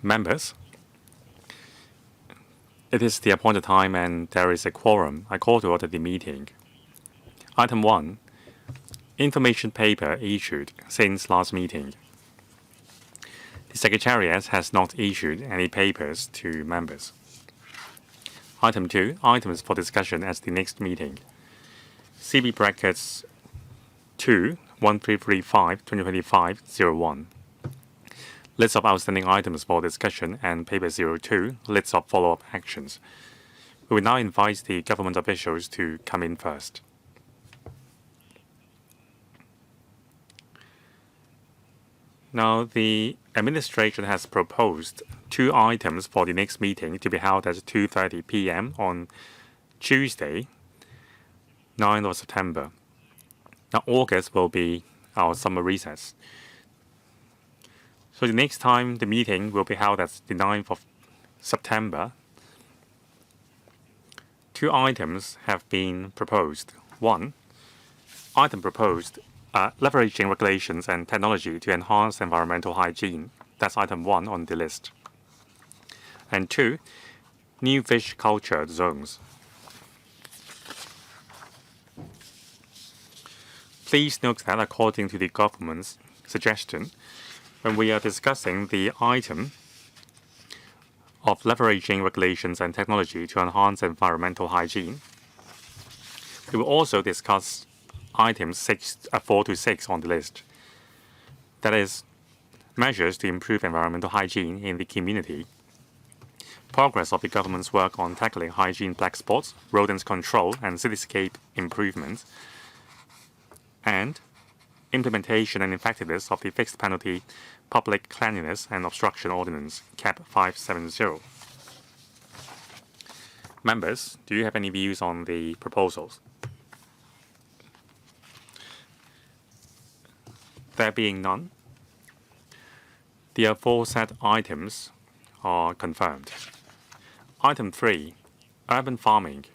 Members, it is the appointed time and there is a quorum. I call to order the meeting. Item 1. Information paper issued since last meeting. The Secretariat has not issued any papers to members. Item 2. Items for discussion at the next meeting. CB brackets 2 1335 2025 01. List of outstanding items for discussion and paper 02, list of follow-up actions. We will now invite the government officials to come in first. Now, the administration has proposed 2 items for the next meeting to be held at 2:30 p.m. on Tuesday, 9th of September. Now, August will be our summer recess. So the next time the meeting will be held at the 9th of September. 2 items have been proposed. 1. Item proposed, leveraging regulations and technology to enhance environmental hygiene. That's item 1 on the list. And 2, new fish culture zones. Please note that according to the government's suggestion, when we are discussing the item of leveraging regulations and technology to enhance environmental hygiene, we will also discuss items 4 to 6 on the list. That is, measures to improve environmental hygiene in the community, progress of the government's work on tackling hygiene black spots, rodent control, and cityscape improvements, and implementation and effectiveness of the fixed penalty Public Cleanliness and Obstruction Ordinance, CAP 570. Members, do you have any views on the proposals? There being none, the aforesaid items are confirmed. Item 3, urban farming.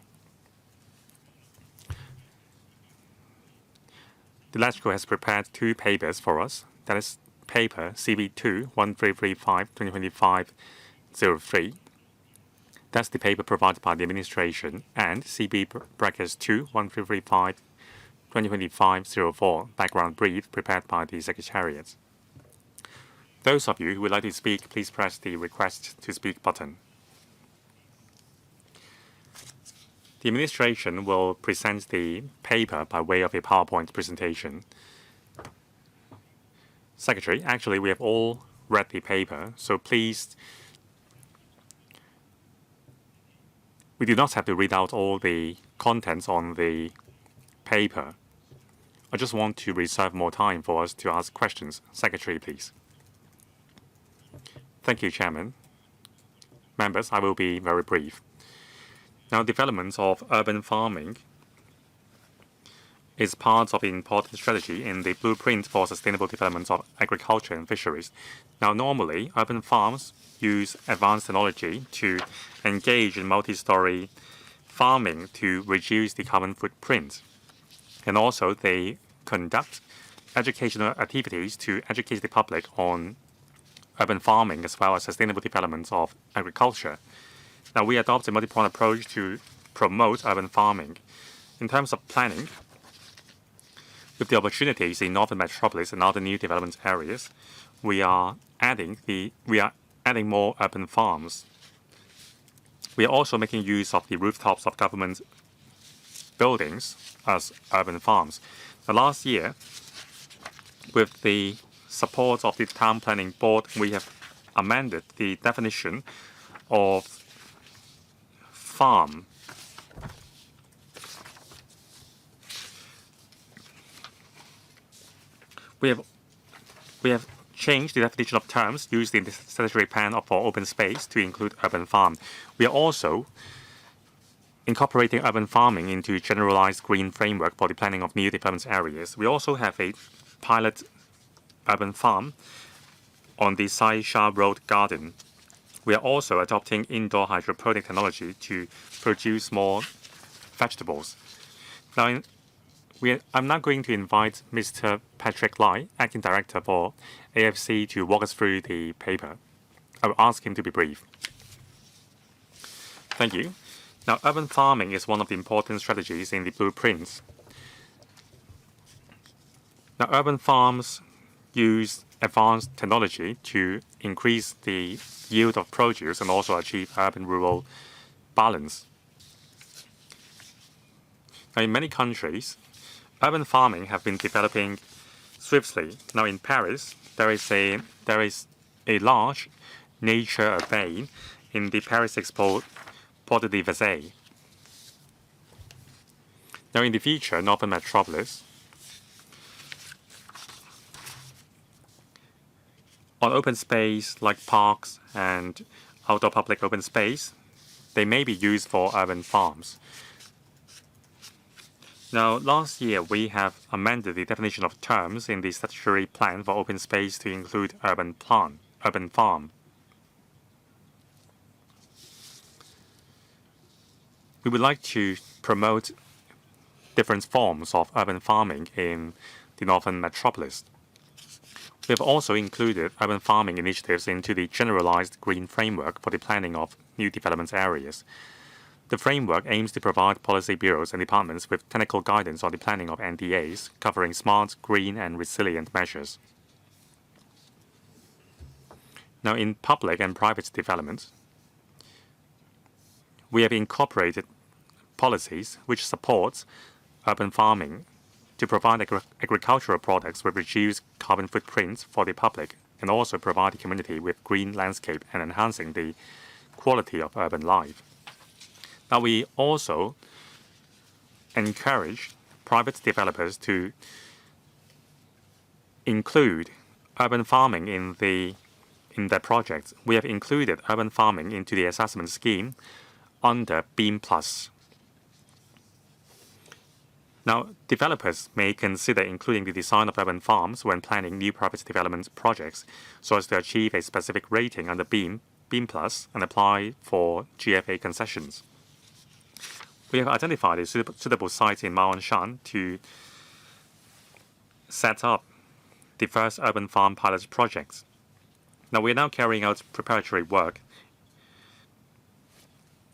The LegCo has prepared 2 papers for us. That is paper CB2 1335 2025 03. That's the paper provided by the administration, and CB brackets 2 1335 2025 04 background brief prepared by the Secretariat. Those of you who would like to speak, please press the request to speak button. The administration will present the paper by way of a PowerPoint presentation. Secretary, actually, we have all read the paper, so please, we do not have to read out all the contents on the paper. I just want to reserve more time for us to ask questions. Secretary, please. Thank you, Chairman. Members, I will be very brief. Now, development of urban farming is part of an important strategy in the blueprint for sustainable development of agriculture and fisheries. Now, normally, urban farms use advanced technology to engage in multi-story farming to reduce the carbon footprint. And also, they conduct educational activities to educate the public on urban farming as well as sustainable development of agriculture. Now, we adopt a multi-pronged approach to promote urban farming. In terms of planning, with the opportunities in Northern Metropolis and other new development areas, we are adding more urban farms. We are also making use of the rooftops of government buildings as urban farms. Now, last year, with the support of the Town Planning Board, we have amended the definition of farm. We have changed the definition of terms used in the statutory plan for open space to include urban farm. We are also incorporating urban farming into generalized green framework for the planning of new development areas. We also have a pilot urban farm on the Sai Sha Road Garden. We are also adopting indoor hydroponic technology to produce more vegetables. Now, I'm now going to invite Mr. Patrick Lai, Acting Director for AFC, to walk us through the paper. I will ask him to be brief. Thank you. Now, urban farming is one of the important strategies in the blueprints. Now, urban farms use advanced technology to increase the yield of produce and also achieve urban-rural balance. Now, in many countries, urban farming have been developing swiftly. Now, in Paris, there is a large nature bay in the Paris Expo Porte de Versailles. Now, in the future, Northern Metropolis, on open space like parks and outdoor public open space, they may be used for urban farms. Now, last year, we have amended the definition of terms in the statutory plan for open space to include urban farm. We would like to promote different forms of urban farming in the Northern Metropolis. We have also included urban farming initiatives into the generalized green framework for the planning of new development areas. The framework aims to provide policy bureaus and departments with technical guidance on the planning of NDAs, covering smart, green, and resilient measures. Now, in public and private development, we have incorporated policies which support urban farming to provide agricultural products with reduced carbon footprints for the public and also provide the community with green landscape and enhancing the quality of urban life. Now, we also encourage private developers to include urban farming in their projects. We have included urban farming into the assessment scheme under BEAM+. Now, developers may consider including the design of urban farms when planning new private development projects so as to achieve a specific rating under BEAM+, and apply for GFA concessions. We have identified a suitable site in Maongshan to set up the first urban farm pilot projects. Now, we are now carrying out preparatory work.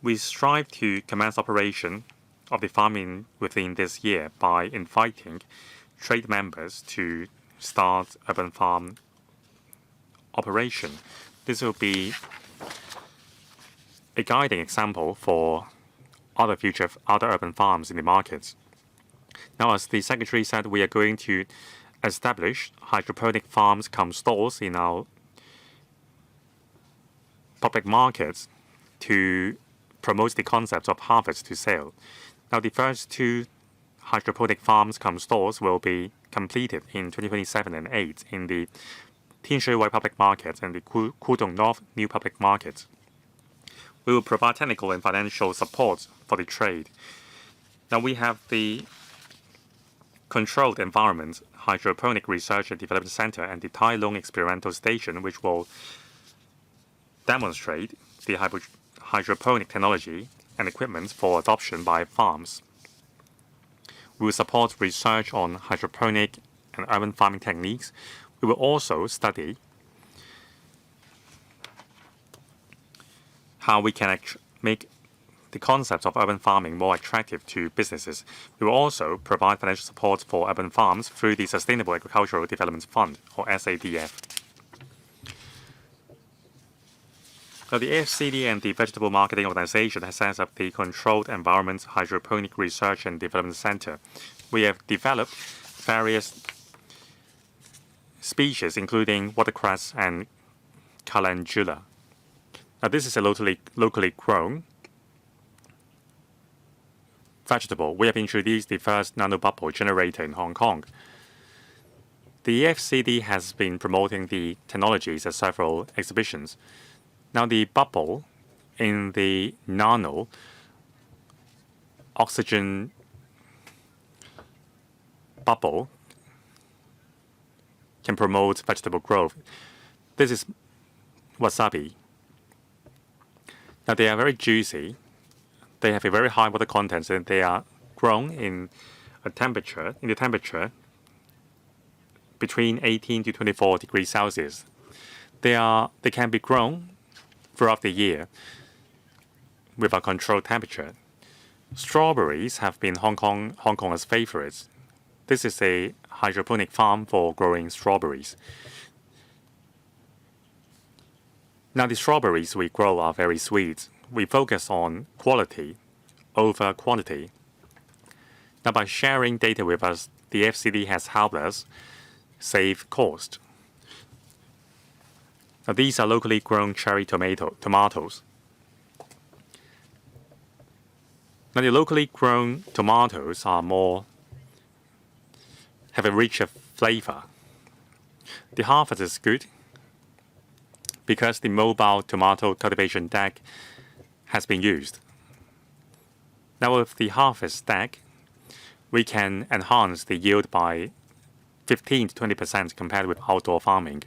We strive to commence operation of the farming within this year by inviting trade members to start urban farm operation. This will be a guiding example for other urban farms in the market. Now, as the Secretary said, we are going to establish hydroponic farms come stores in our public markets to promote the concept of harvest to sale. Now, the first 2 hydroponic farms come stores will be completed in 2027 and 8 in the Tianshui Public Market and the Kudong North New Public Market. We will provide technical and financial support for the trade. Now, we have the Controlled Environment Hydroponic Research and Development Center and the Tai Lung Experimental Station, which will demonstrate the hydroponic technology and equipment for adoption by farms. We will support research on hydroponic and urban farming techniques. We will also study how we can make the concept of urban farming more attractive to businesses. We will also provide financial support for urban farms through the Sustainable Agricultural Development Fund, or SADF. Now, the AFCD and the Vegetable Marketing Organization has set up the Controlled Environment Hydroponic Research and Development Center. We have developed various species, including watercress and calendula. Now, this is a locally grown vegetable. We have introduced the first nanobubble generator in Hong Kong. The AFCD has been promoting the technologies at several exhibitions. Now, the bubble in the nano oxygen bubble can promote vegetable growth. This is wasabi. Now, they are very juicy. They have a very high water content, and they are grown in the temperature between 18 to 24 degrees Celsius. They can be grown throughout the year with a controlled temperature. Strawberries have been Hong Kongers' favorites. This is a hydroponic farm for growing strawberries. Now, the strawberries we grow are very sweet. We focus on quality over quantity. Now, by sharing data with us, the FCD has helped us save cost. Now, these are locally grown cherry tomatoes. Now, the locally grown tomatoes have a richer flavor. The harvest is good because the mobile tomato cultivation deck has been used. Now, with the harvest deck, we can enhance the yield by 15 to 20% compared with outdoor farming.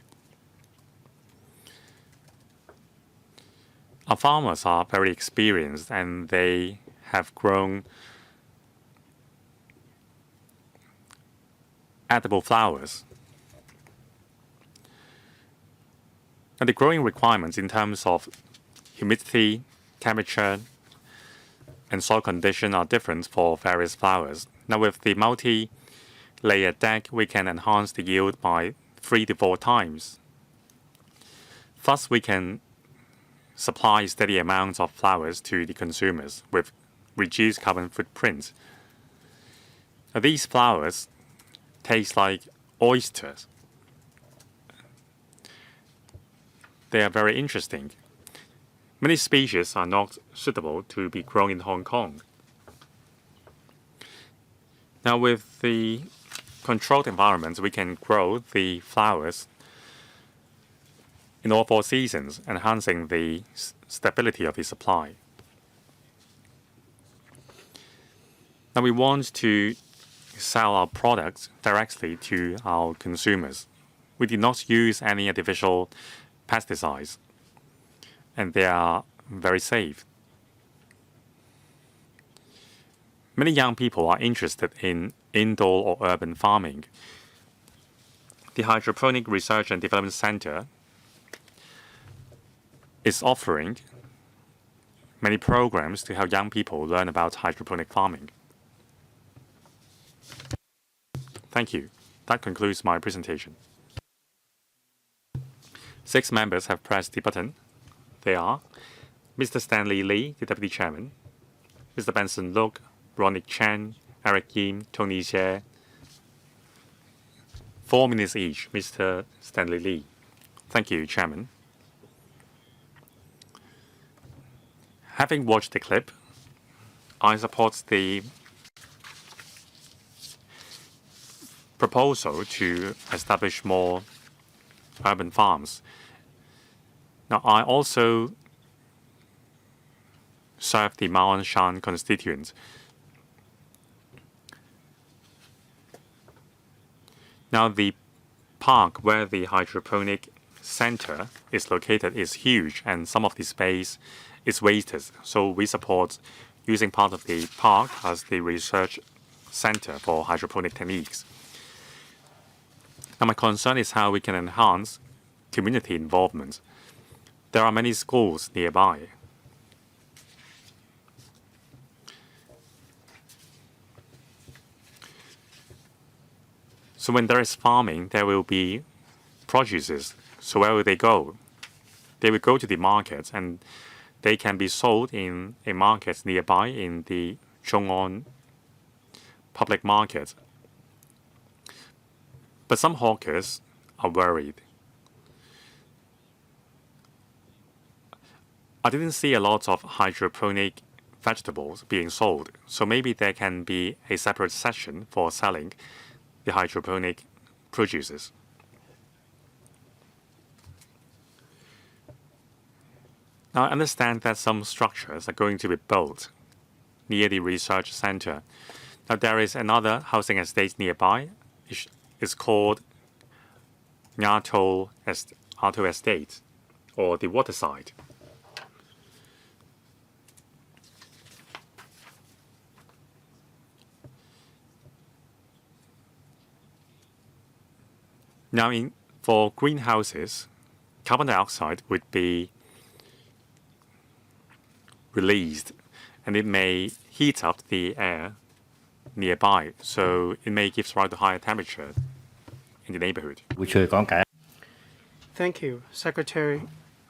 Our farmers are very experienced and they have grown edible flowers. And the growing requirements in terms of humidity, temperature, and soil condition are different for various flowers. Now, with the multi-layer deck, we can enhance the yield by 3 to 4 times. Thus, we can supply steady amounts of flowers to the consumers with reduced carbon footprint. Now, these flowers taste like oysters. They are very interesting. Many species are not suitable to be grown in Hong Kong. Now, with the controlled environment, we can grow the flowers in all 4 seasons, enhancing the stability of the supply. Now, we want to sell our products directly to our consumers. We do not use any artificial pesticides, and they are very safe. Many young people are interested in indoor or urban farming. The Hydroponic Research and Development Center is offering many programs to help young people learn about hydroponic farming. Thank you. That concludes my presentation. 6 members have pressed the button. They are Mr. Stanley Lee, the Deputy Chairman, Mr. Benson Look, Ronnie Chan, Eric Yim, Tony Xie. 4 minutes each. Mr. Stanley Lee. Thank you, Chairman. Having watched the clip, I support the proposal to establish more urban farms. Now, I also serve the Ma On Shan constituent. Now, the park where the hydroponic center is located is huge, and some of the space is wasted. So we support using part of the park as the research center for hydroponic techniques. Now, my concern is how we can enhance community involvement. There are many schools nearby. So when there is farming, there will be produces. So where will they go? They will go to the market, and they can be sold in a market nearby in the Zhong'an public market. But some hawkers are worried. I didn't see a lot of hydroponic vegetables being sold, so maybe there can be a separate section for selling the hydroponic produces. Now, I understand that some structures are going to be built near the research center. Now, there is another housing estate nearby. It's called Ngato Estate, or the Waterside. Now, for greenhouses, carbon dioxide would be released, and it may heat up the air nearby, so it may give rise to higher temperature in the neighborhood. Thank you, Secretary.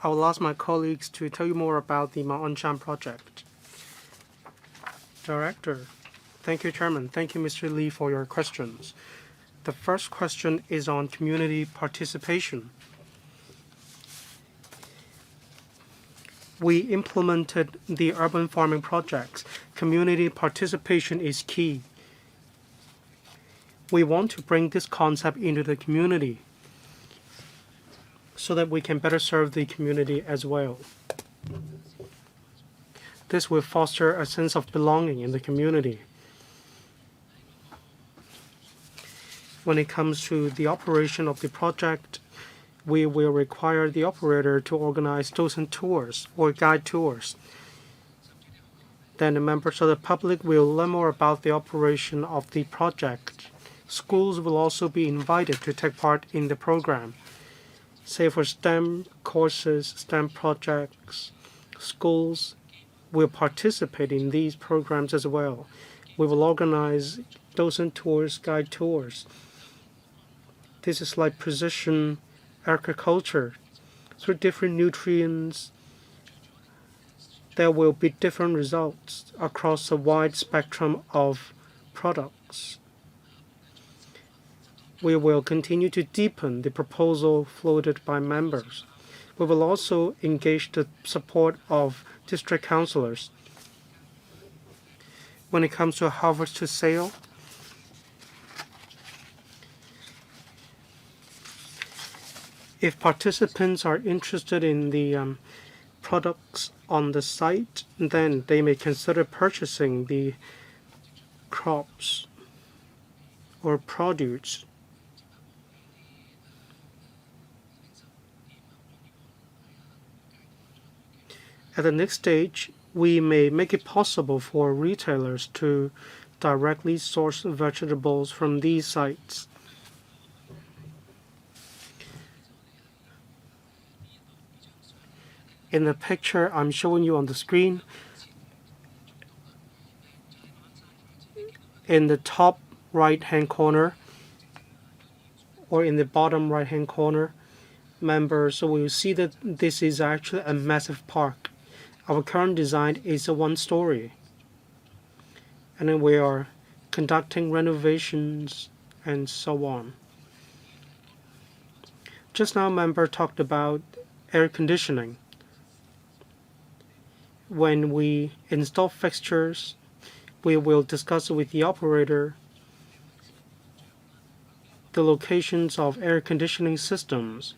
I will ask my colleagues to tell you more about the Mount Anshan project. Director. Thank you, Chairman. Thank you, Mr. Lee, for your questions. The first question is on community participation. We implemented the urban farming projects. Community participation is key. We want to bring this concept into the community so that we can better serve the community as well. This will foster a sense of belonging in the community. When it comes to the operation of the project, we will require the operator to organize docent tours or guide tours. Then the members of the public will learn more about the operation of the project. Schools will also be invited to take part in the program. Say for STEM courses, STEM projects, schools will participate in these programs as well. We will organize docent tours, guide tours. This is like precision agriculture. Through different nutrients, there will be different results across a wide spectrum of products. We will continue to deepen the proposal floated by members. We will also engage the support of district councillors. When it comes to harvest to sale, if participants are interested in the products on the site, then they may consider purchasing the crops or produce. At the next stage, we may make it possible for retailers to directly source vegetables from these sites. In the picture I'm showing you on the screen, in the top right-hand corner or in the bottom right-hand corner, members will see that this is actually a massive park. Our current design is a one-story, and then we are conducting renovations and so on. Just now, member talked about air conditioning. When we install fixtures, we will discuss with the operator the locations of air conditioning systems.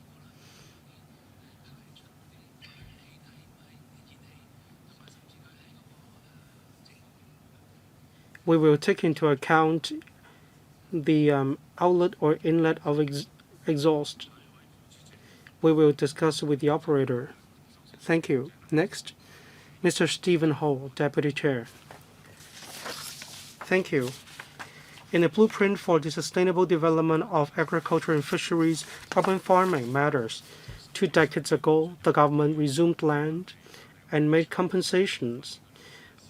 We will take into account the outlet or inlet of exhaust. We will discuss with the operator. Thank you. Next, Mr. Stephen Ho, Deputy Chair. Thank you. In the blueprint for the sustainable development of agriculture and fisheries, urban farming matters. 2 decades ago, the government resumed land and made compensations.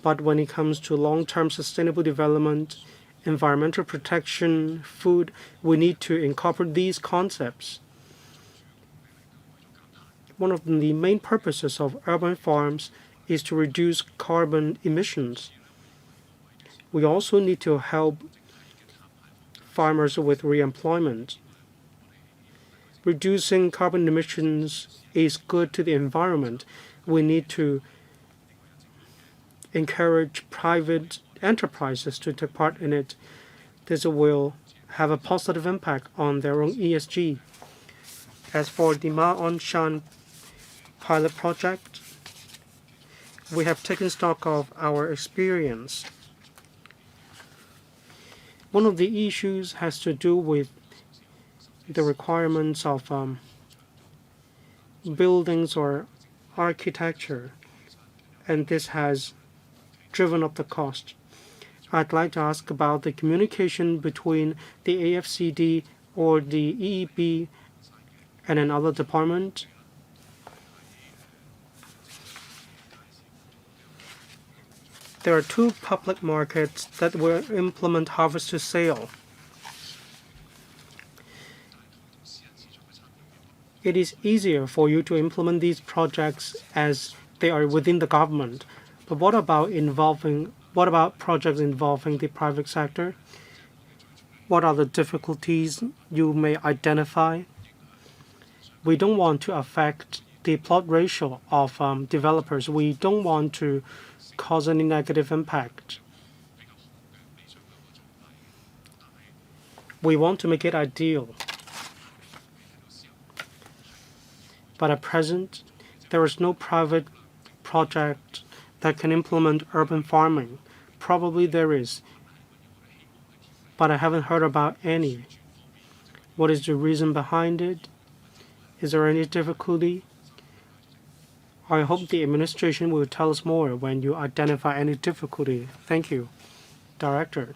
But when it comes to long-term sustainable development, environmental protection, food, we need to incorporate these concepts. One of the main purposes of urban farms is to reduce carbon emissions. We also need to help farmers with re-employment. Reducing carbon emissions is good to the environment. We need to encourage private enterprises to take part in it. This will have a positive impact on their own ESG. As for the Mount Anshan pilot project, we have taken stock of our experience. One of the issues has to do with the requirements of buildings or architecture, and this has driven up the cost. I'd like to ask about the communication between the AFCD or the EEB and another department. There are 2 public markets that will implement harvest to sale. It is easier for you to implement these projects as they are within the government. But what about projects involving the private sector? What are the difficulties you may identify? We don't want to affect the plot ratio of developers. We don't want to cause any negative impact. We want to make it ideal. But at present, there is no private project that can implement urban farming. Probably there is, but I haven't heard about any. What is the reason behind it? Is there any difficulty? I hope the administration will tell us more when you identify any difficulty. Thank you, Director.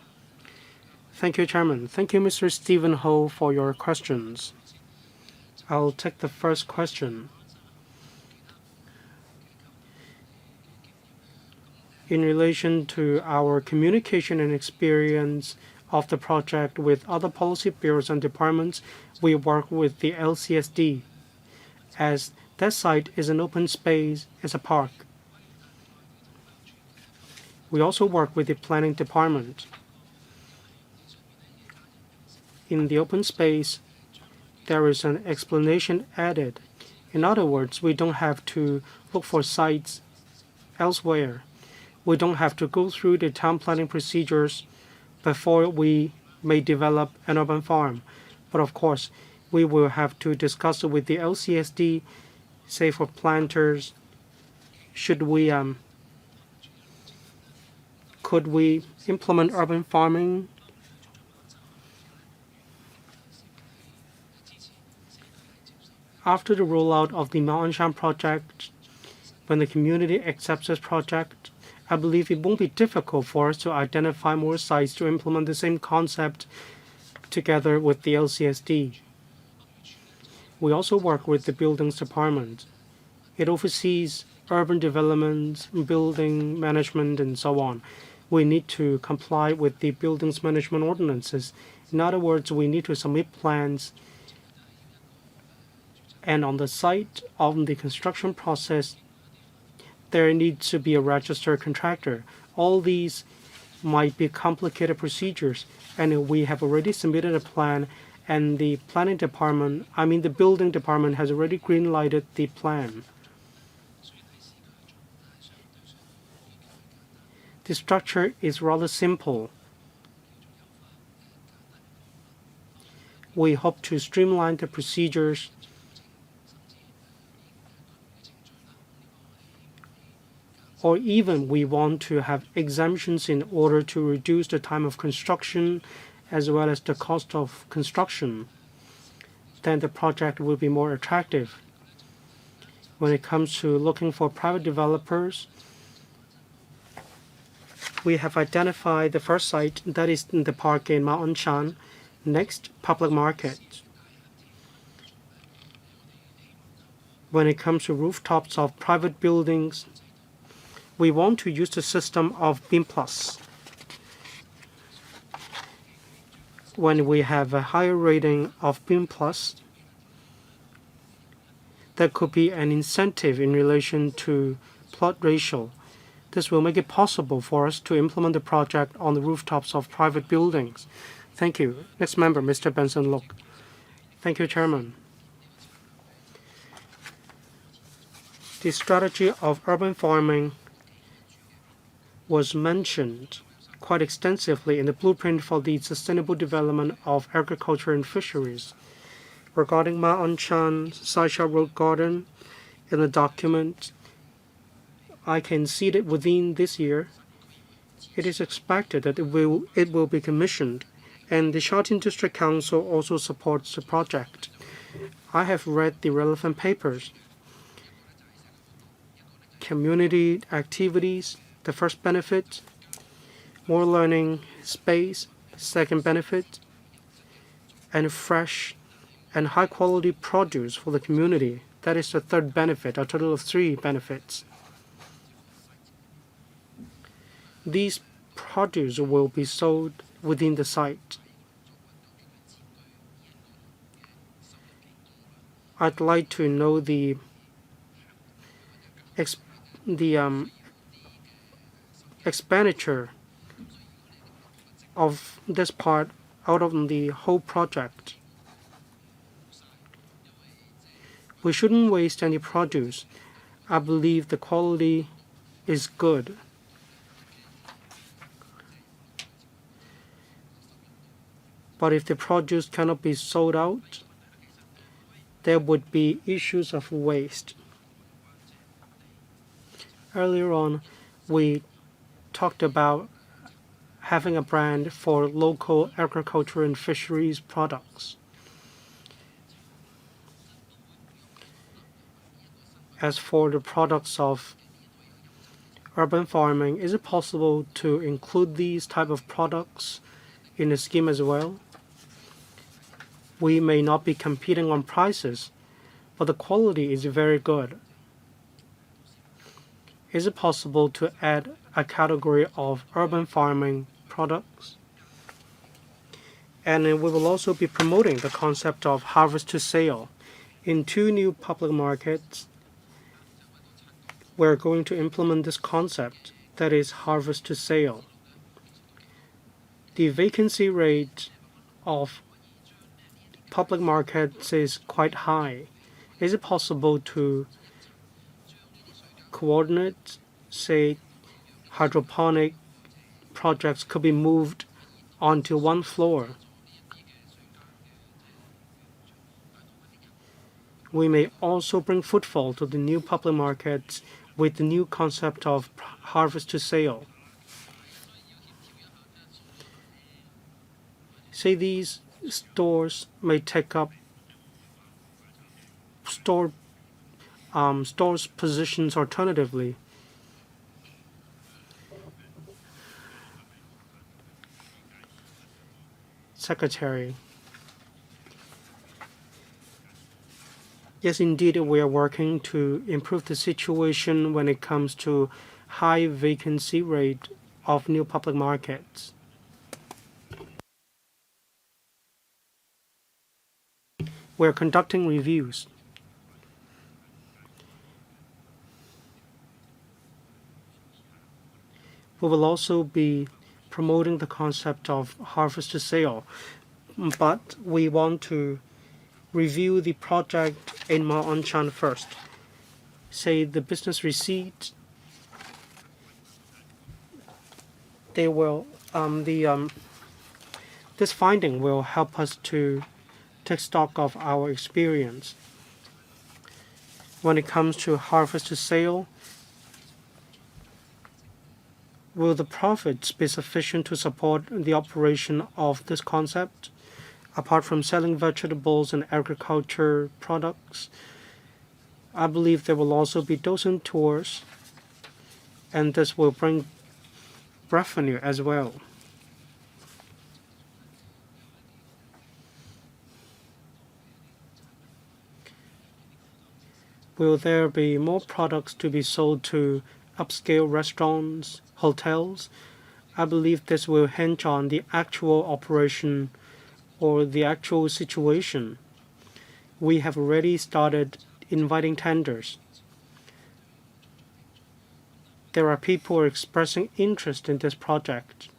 Thank you, Chairman. Thank you, Mr. Stephen Ho, for your questions. I'll take the first question. In relation to our communication and experience of the project with other policy bureaus and departments, we work with the LCSD, as that site is an open space, it's a park. We also work with the planning department. In the open space, there is an explanation added. In other words, we don't have to look for sites elsewhere. We don't have to go through the town planning procedures before we may develop an urban farm. But of course, we will have to discuss it with the LCSD, say for planters, could we implement urban farming? After the rollout of the Mount Anshan project, when the community accepts this project, I believe it won't be difficult for us to identify more sites to implement the same concept together with the LCSD. We also work with the Buildings Department. It oversees urban development, building management, and so on. We need to comply with the buildings management ordinances. In other words, we need to submit plans, and on the site of the construction process, there needs to be a registered contractor. All these might be complicated procedures, and we have already submitted a plan, and the building department has already green-lighted the plan. The structure is rather simple. We hope to streamline the procedures or even we want to have exemptions in order to reduce the time of construction as well as the cost of construction. Then the project will be more attractive. When it comes to looking for private developers, we have identified the first site, that is in the park in Mount Anshan. Next, public market. When it comes to rooftops of private buildings, we want to use the system of BIM+. When we have a higher rating of BIM+, there could be an incentive in relation to plot ratio. This will make it possible for us to implement the project on the rooftops of private buildings. Thank you. Next member, Mr. Benson Look. Thank you, Chairman. The strategy of urban farming was mentioned quite extensively in the blueprint for the sustainable development of agriculture and fisheries. Regarding Mount Anshan Saisha Road Garden, in the document, I can see that within this year, it is expected that it will be commissioned, and the Shatin District Council also supports the project. I have read the relevant papers. Community activities, the first benefit, more learning space, second benefit, and fresh and high-quality produce for the community. That is the third benefit, a total of 3 benefits. these produce will be sold within the site. I'd like to know the expenditure of this part out of the whole project. We shouldn't waste any produce. I believe the quality is good. But if the produce cannot be sold out, there would be issues of waste. Earlier on, we talked about having a brand for local agriculture and fisheries products. As for the products of urban farming, is it possible to include these type of products in the scheme as well? We may not be competing on prices, but the quality is very good. Is it possible to add a category of urban farming products? And we will also be promoting the concept of harvest to sale. In 2 new public markets, we're going to implement this concept, that is harvest to sale. The vacancy rate of public markets is quite high. Is it possible to coordinate, say, hydroponic projects could be moved onto one floor? We may also bring footfall to the new public markets with the new concept of harvest to sale. Say these stores may take up stores positions alternatively. Secretary. Yes, indeed, we are working to improve the situation when it comes to high vacancy rate of new public markets. We are conducting reviews. We will also be promoting the concept of harvest to sale, but we want to review the project in Ma On Shan first. Say the business receipt, they will this finding will help us to take stock of our experience. When it comes to harvest to sale, will the profits be sufficient to support the operation of this concept? Apart from selling vegetables and agriculture products, I believe there will also be docent tours, and this will bring revenue as well. Will there be more products to be sold to upscale restaurants, hotels? I believe this will hinge on the actual operation or the actual situation. We have already started inviting tenders. There are people expressing interest in this project.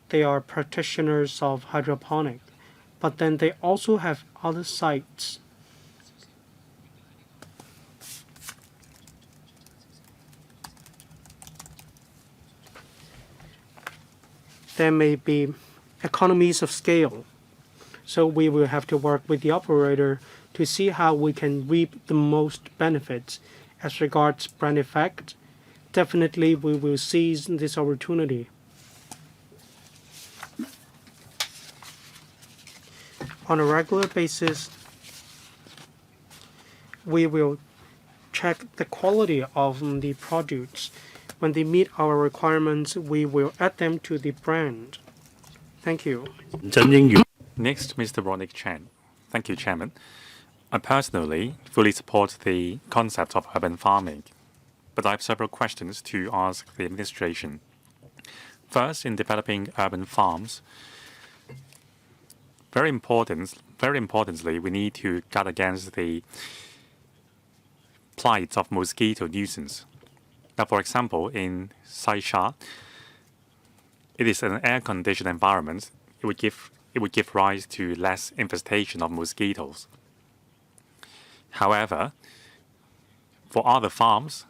They are practitioners of hydroponic, but then they also have other sites. There may be economies of scale. So we will have to work with the operator to see how we can reap the most benefits. As regards brand effect, definitely we will seize this opportunity. On a regular basis, we will check the quality of the produce. When they meet our requirements, we will add them to the brand. Thank you. Next, Mr. Rodnick Chan. Thank you, Chairman. I personally fully support the concept of urban farming. but I have several questions to ask the administration. First, in developing urban farms, very importantly, we need to guard against the plight of mosquito nuisance. Now, for example, in Saisha, it is an air-conditioned environment. It would give rise to less infestation of mosquitoes. However, for other farms,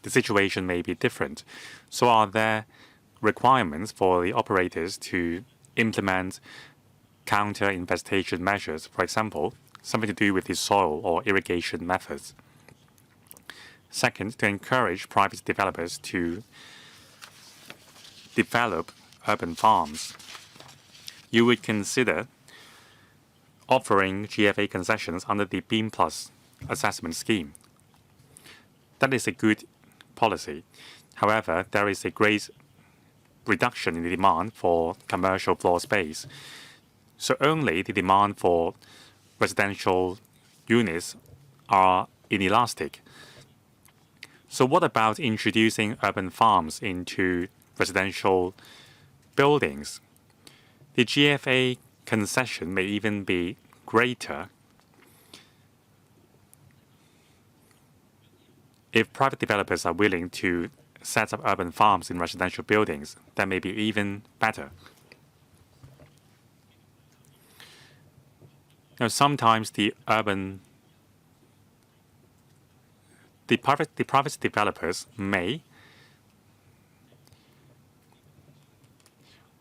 the situation may be different. So are there requirements for the operators to implement counter-infestation measures, for example, something to do with the soil or irrigation methods? Second, to encourage private developers to develop urban farms, you would consider offering GFA concessions under the Beam Plus assessment scheme. That is a good policy. However, there is a great reduction in the demand for commercial floor space. So only the demand for residential units are inelastic. So what about introducing urban farms into residential buildings? The GFA concession may even be greater if private developers are willing to set up urban farms in residential buildings. That may be even better. Now, sometimes the private developers may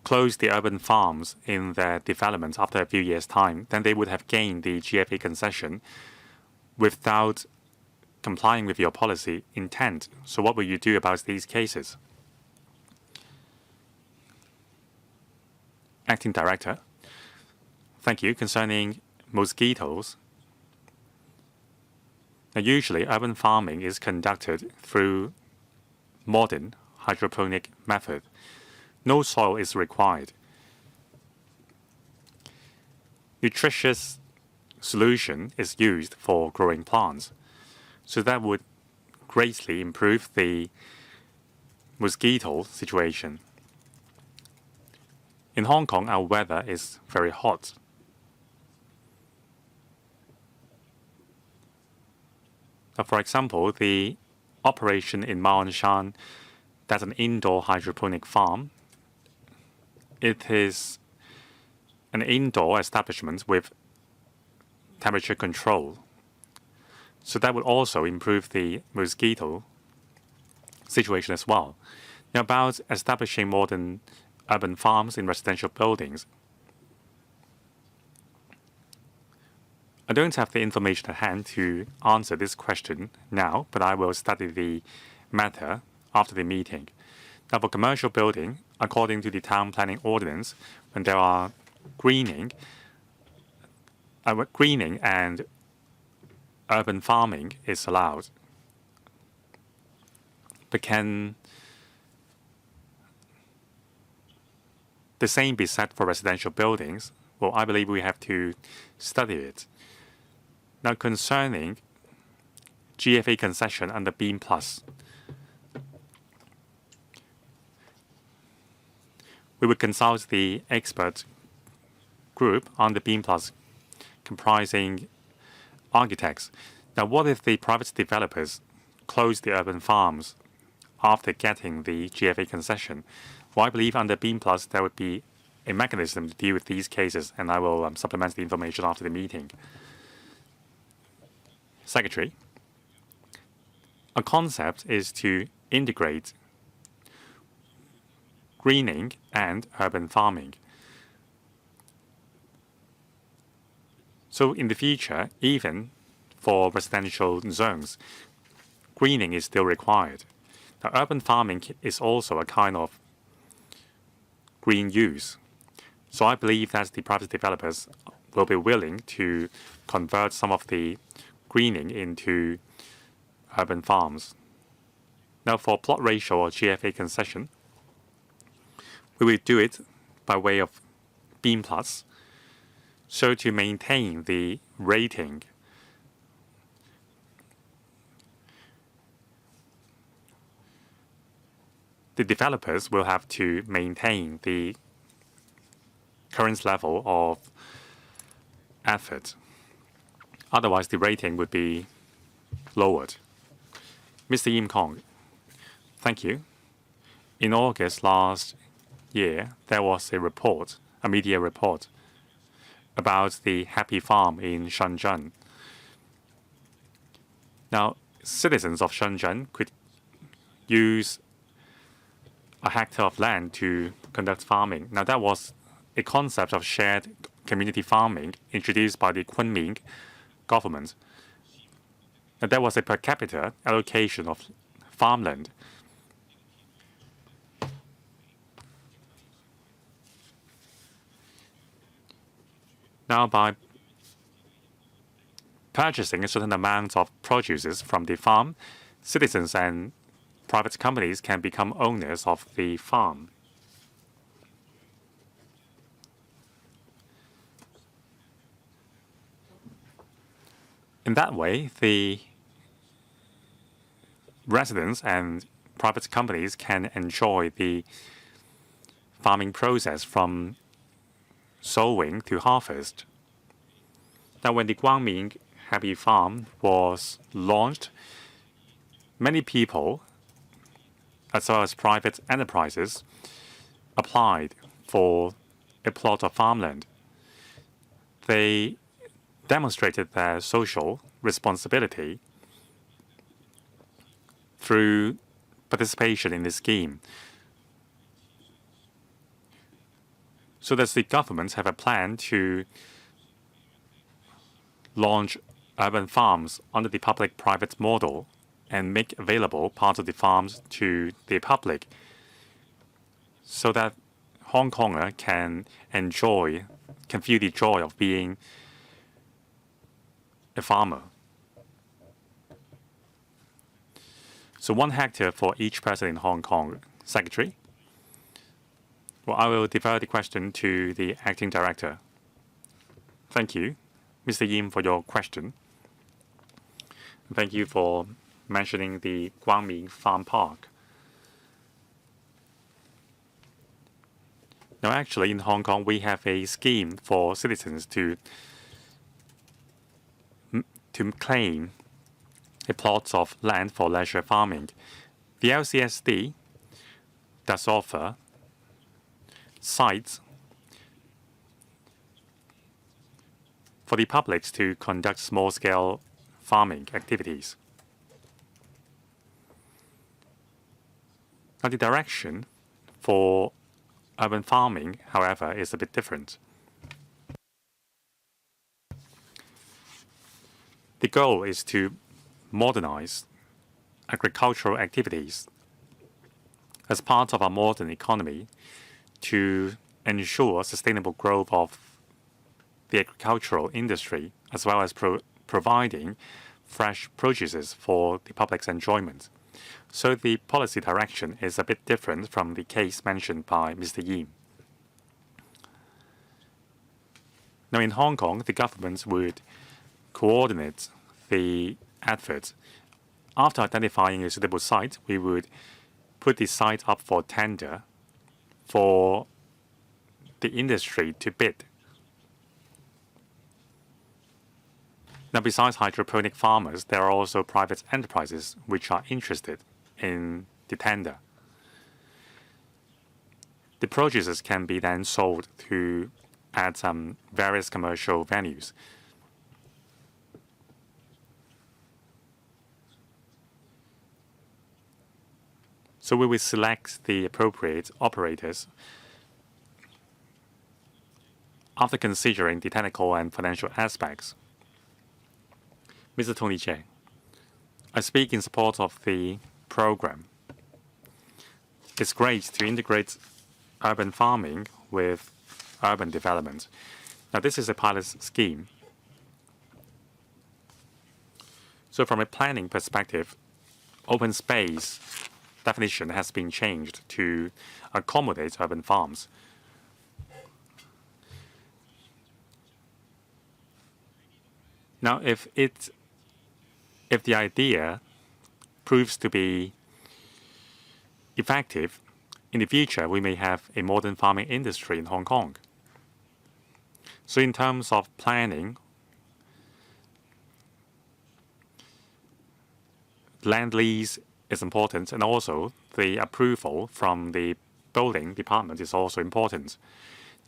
close the urban farms in their development after a few years' time. Then they would have gained the GFA concession without complying with your policy intent. So what will you do about these cases? Acting Director, thank you. Concerning mosquitoes, now usually urban farming is conducted through modern hydroponic method. No soil is required. Nutritious solution is used for growing plants. So that would greatly improve the mosquito situation. In Hong Kong, our weather is very hot. Now, for example, the operation in Ma On Shan, that's an indoor hydroponic farm. It is an indoor establishment with temperature control. So that would also improve the mosquito situation as well. Now, about establishing modern urban farms in residential buildings, I don't have the information at hand to answer this question now, but I will study the matter after the meeting. Now, for commercial building, according to the town planning ordinance, when there are greening and urban farming is allowed. But can the same be said for residential buildings? Well, I believe we have to study it. Now, concerning GFA concession under Beam Plus, we would consult the expert group on the Beam Plus comprising architects. Now, what if the private developers close the urban farms after getting the GFA concession? Well, I believe under Beam Plus there would be a mechanism to deal with these cases, and I will supplement the information after the meeting. Secretary, a concept is to integrate greening and urban farming. So in the future, even for residential zones, greening is still required. Now, urban farming is also a kind of green use. So I believe that the private developers will be willing to convert some of the greening into urban farms. Now, for plot ratio or GFA concession, we will do it by way of Beam Plus. So to maintain the rating, the developers will have to maintain the current level of effort. Otherwise, the rating would be lowered. Mr. Yim Kong, thank you. In August last year, there was a media report, about the Happy Farm in Shenzhen. Now, citizens of Shenzhen could use a hectare of land to conduct farming. Now, that was a concept of shared community farming introduced by the Kunming government. And there was a per capita allocation of farmland. Now, by purchasing a certain amount of produce from the farm, citizens and private companies can become owners of the farm. In that way, the residents and private companies can enjoy the farming process from sowing to harvest. Now, when the Guangming Happy Farm was launched, many people, as well as private enterprises, applied for a plot of farmland. They demonstrated their social responsibility through participation in the scheme. So does the government have a plan to launch urban farms under the public-private model and make available part of the farms to the public so that Hong Konger can feel the joy of being a farmer? So 1 hectare for each person in Hong Kong. Secretary? Well, I will defer the question to the acting director. Thank you, Mr. Yim, for your question. Thank you for mentioning the Guangming Farm Park. Now, actually, in Hong Kong, we have a scheme for citizens to claim a plot of land for leisure farming. The LCSD does offer sites for the public to conduct small-scale farming activities. Now, the direction for urban farming, however, is a bit different. The goal is to modernize agricultural activities as part of our modern economy to ensure sustainable growth of the agricultural industry, as well as providing fresh produces for the public's enjoyment. So the policy direction is a bit different from the case mentioned by Mr. Yim. Now, in Hong Kong, the government would coordinate the efforts. After identifying a suitable site, we would put the site up for tender for the industry to bid. Now, besides hydroponic farmers, there are also private enterprises which are interested in the tender. The produces can be then sold at various commercial venues. So we will select the appropriate operators after considering the technical and financial aspects. Mr. Tony Cheng, I speak in support of the program. It's great to integrate urban farming with urban development. Now, this is a pilot scheme. So from a planning perspective, open space definition has been changed to accommodate urban farms. Now, if the idea proves to be effective, in the future, we may have a modern farming industry in Hong Kong. So in terms of planning, land lease is important, and also the approval from the building department is also important.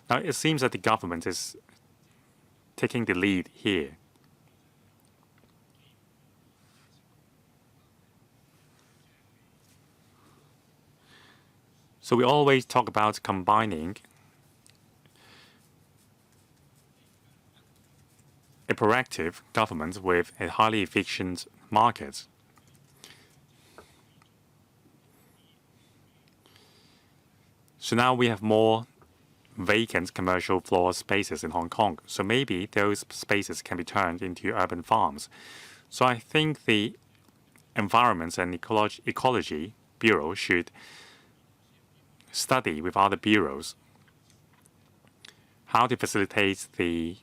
Now, it seems that the government is taking the lead here. So we always talk about combining a proactive government with a highly efficient market. So now we have more vacant commercial floor spaces in Hong Kong. So maybe those spaces can be turned into urban farms. So I think the Environment and Ecology Bureau should study with other bureaus how to facilitate the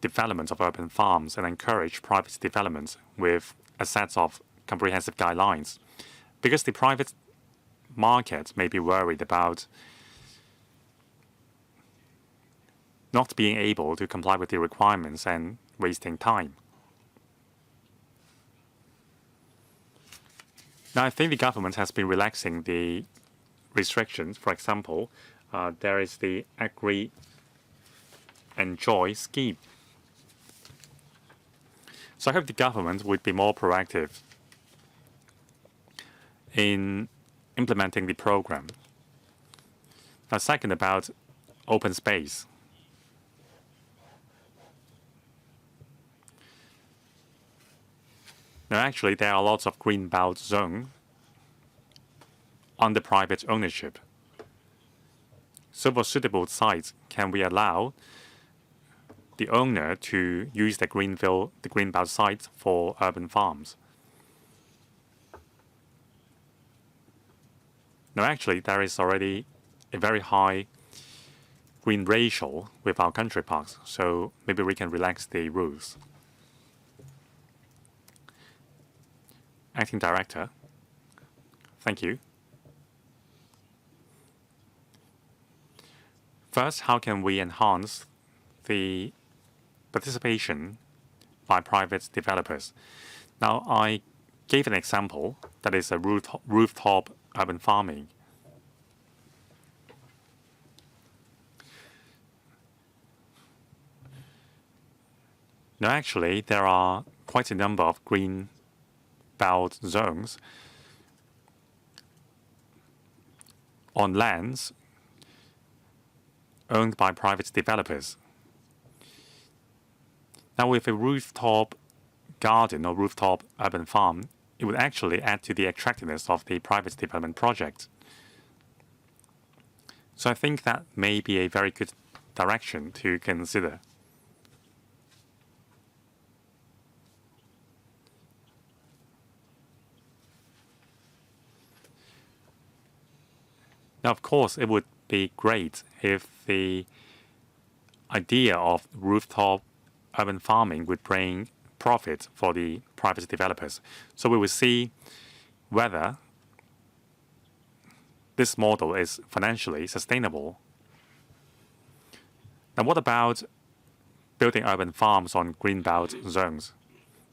development of urban farms and encourage private development with a set of comprehensive guidelines. Because the private market may be worried about not being able to comply with the requirements and wasting time. Now, I think the government has been relaxing the restrictions. For example, there is the Agri-Enjoy scheme. So I hope the government would be more proactive in implementing the program. Now, second, about open space. Now, actually, there are lots of green belt zones under private ownership. So for suitable sites, can we allow the owner to use the green belt sites for urban farms? Now, actually, there is already a very high green ratio with our country parks, so maybe we can relax the rules. Acting Director, thank you. First, how can we enhance the participation by private developers? Now, I gave an example that is a rooftop urban farming. Now, actually, there are quite a number of green belt zones on lands owned by private developers. Now, with a rooftop garden or rooftop urban farm, it would actually add to the attractiveness of the private development project. So I think that may be a very good direction to consider. Now, of course, it would be great if the idea of rooftop urban farming would bring profit for the private developers. So we will see whether this model is financially sustainable. Now, what about building urban farms on greenbelt zones?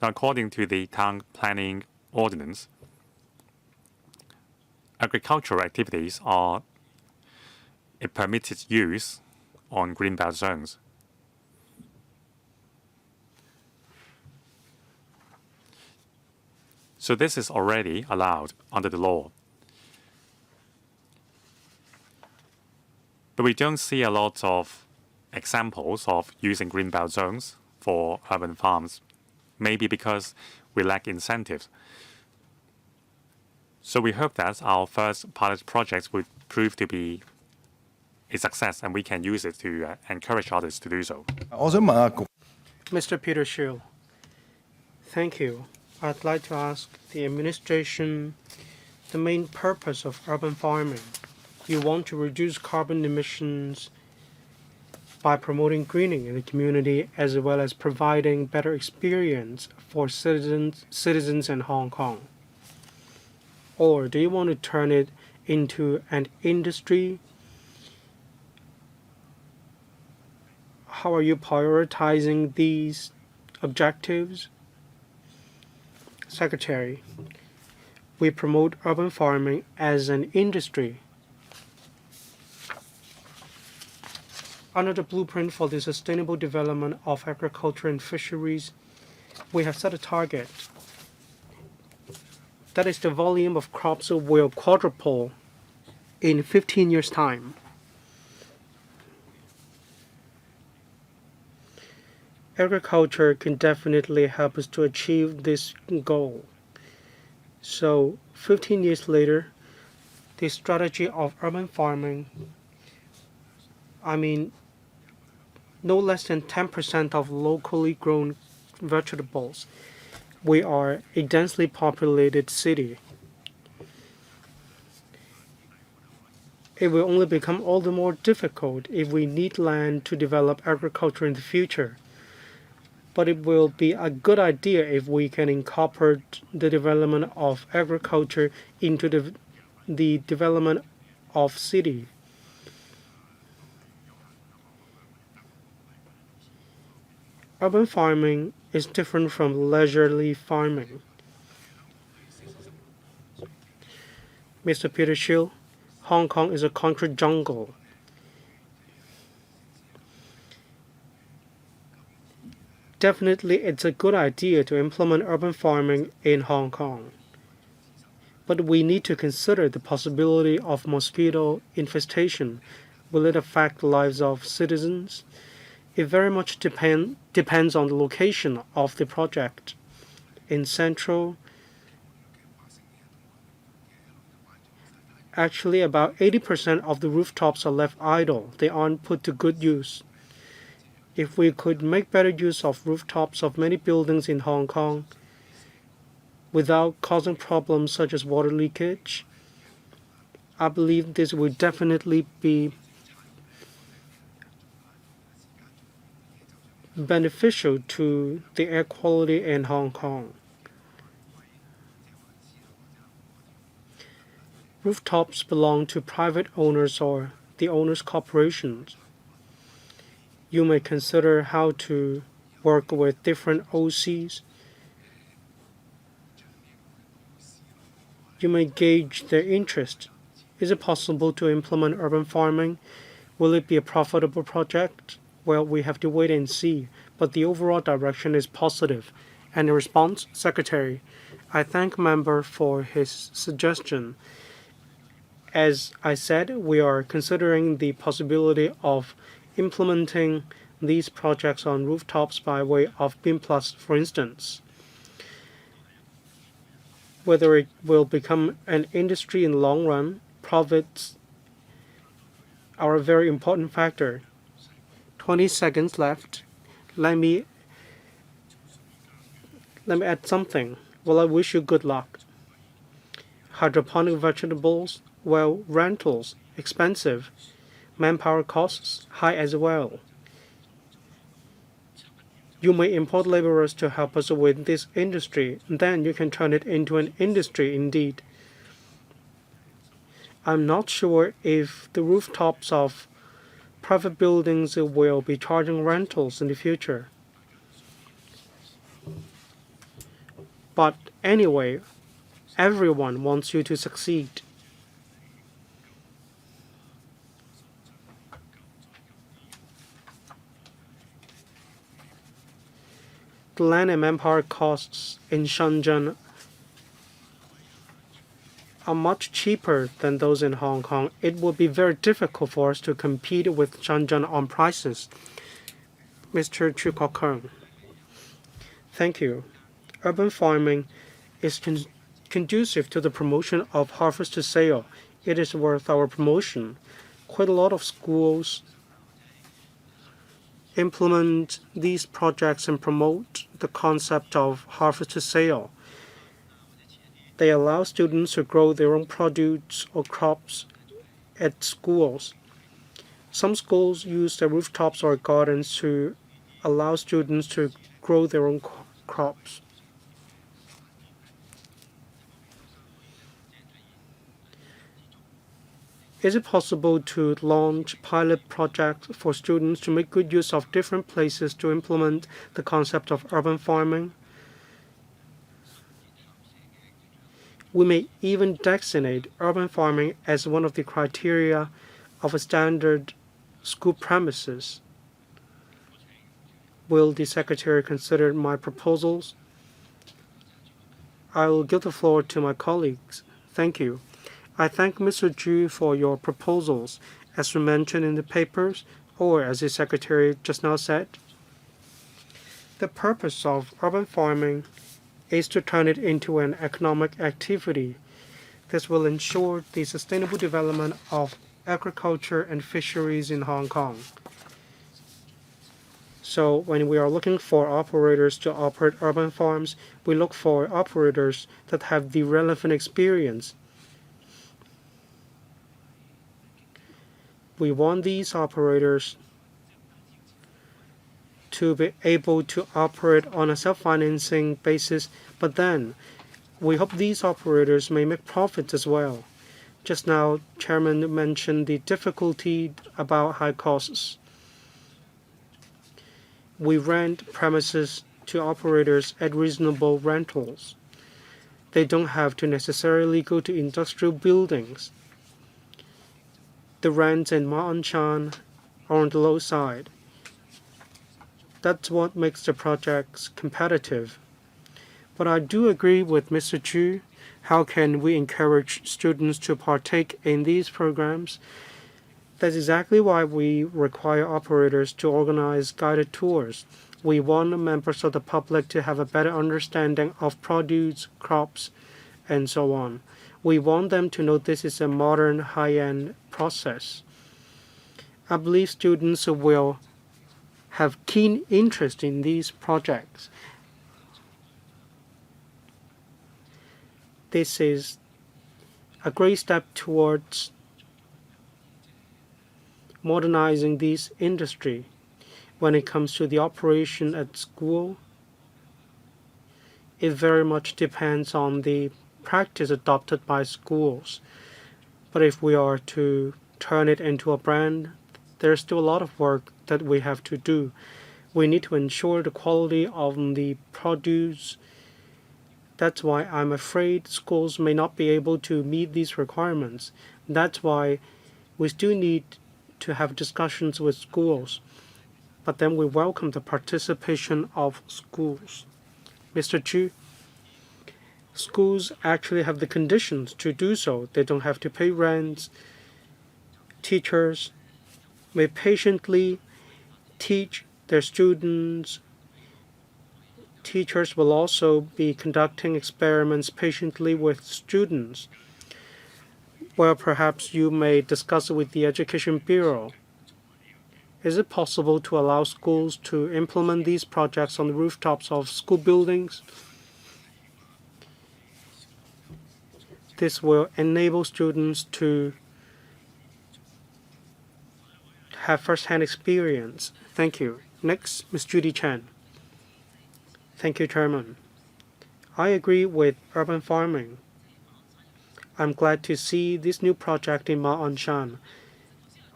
Now, according to the Town Planning Ordinance, agricultural activities are a permitted use on greenbelt zones. So this is already allowed under the law. But we don't see a lot of examples of using greenbelt zones for urban farms, maybe because we lack incentives. So we hope that our first pilot projects would prove to be a success and we can use it to encourage others to do so. Mr. Peter Shiu, thank you. I'd like to ask the administration the main purpose of urban farming. You want to reduce carbon emissions by promoting greening in the community as well as providing better experience for citizens in Hong Kong. Or do you want to turn it into an industry? How are you prioritizing these objectives? Secretary, we promote urban farming as an industry. Under the blueprint for the sustainable development of agriculture and fisheries, we have set a target. That is, the volume of crops will quadruple in 15 years' time. Agriculture can definitely help us to achieve this goal. So 15 years later, the strategy of urban farming, no less than 10% of locally grown vegetables. We are a densely populated city. It will only become all the more difficult if we need land to develop agriculture in the future. But it will be a good idea if we can incorporate the development of agriculture into the development of city. Urban farming is different from leisurely farming. Mr. Peter Shill, Hong Kong is a concrete jungle. Definitely, it's a good idea to implement urban farming in Hong Kong. But we need to consider the possibility of mosquito infestation. Will it affect the lives of citizens? It very much depends on the location of the project. In Central, actually about 80% of the rooftops are left idle. They aren't put to good use. If we could make better use of rooftops of many buildings in Hong Kong without causing problems such as water leakage, I believe this would definitely be beneficial to the air quality in Hong Kong. Rooftops belong to private owners or the owners' corporations. You may consider how to work with different OCs. You may gauge their interest. Is it possible to implement urban farming? Will it be a profitable project? Well, we have to wait and see, but the overall direction is positive. And in response, Secretary, I thank member for his suggestion. As I said, we are considering the possibility of implementing these projects on rooftops by way of Beam Plus, for instance. Whether it will become an industry in the long run, profits are a very important factor. 20 seconds left. Let me add something. Well, I wish you good luck. Hydroponic vegetables, well, rentals, expensive. Manpower costs, high as well. You may import laborers to help us with this industry. Then you can turn it into an industry indeed. I'm not sure if the rooftops of private buildings will be charging rentals in the future. But anyway, everyone wants you to succeed. The land and manpower costs in Shenzhen are much cheaper than those in Hong Kong. It would be very difficult for us to compete with Shenzhen on prices. Mr. Chu Kok-kung. Thank you. Urban farming is conducive to the promotion of harvest to sale. It is worth our promotion. Quite a lot of schools implement these projects and promote the concept of harvest to sale. They allow students to grow their own produce or crops at schools. Some schools use their rooftops or gardens to allow students to grow their own crops. Is it possible to launch pilot projects for students to make good use of different places to implement the concept of urban farming? We may even designate urban farming as one of the criteria of a standard school premises. Will the Secretary consider my proposals? I will give the floor to my colleagues. Thank you. I thank Mr. Zhu for your proposals. As we mentioned in the papers, or as the Secretary just now said, the purpose of urban farming is to turn it into an economic activity. This will ensure the sustainable development of agriculture and fisheries in Hong Kong. So when we are looking for operators to operate urban farms, we look for operators that have the relevant experience. We want these operators to be able to operate on a self-financing basis, but then we hope these operators may make profits as well. Just now, Chairman mentioned the difficulty about high costs. We rent premises to operators at reasonable rentals. They don't have to necessarily go to industrial buildings. The rents in Ma On Shan are on the low side. That's what makes the projects competitive. But I do agree with Mr. Zhu. How can we encourage students to partake in these programs? That's exactly why we require operators to organize guided tours. We want members of the public to have a better understanding of produce, crops, and so on. We want them to know this is a modern, high-end process. I believe students will have keen interest in these projects. This is a great step towards modernizing this industry. When it comes to the operation at school, it very much depends on the practice adopted by schools. But if we are to turn it into a brand, there's still a lot of work that we have to do. We need to ensure the quality of the produce. That's why I'm afraid schools may not be able to meet these requirements. That's why we still need to have discussions with schools. But then we welcome the participation of schools. Mr. Chu, schools actually have the conditions to do so. They don't have to pay rents. Teachers may patiently teach their students. Teachers will also be conducting experiments patiently with students. Well, perhaps you may discuss it with the Education Bureau. Is it possible to allow schools to implement these projects on the rooftops of school buildings? This will enable students to have first-hand experience. Thank you. Next, Ms. Judy Chen. Thank you, Chairman. I agree with urban farming. I'm glad to see this new project in Ma On Shan.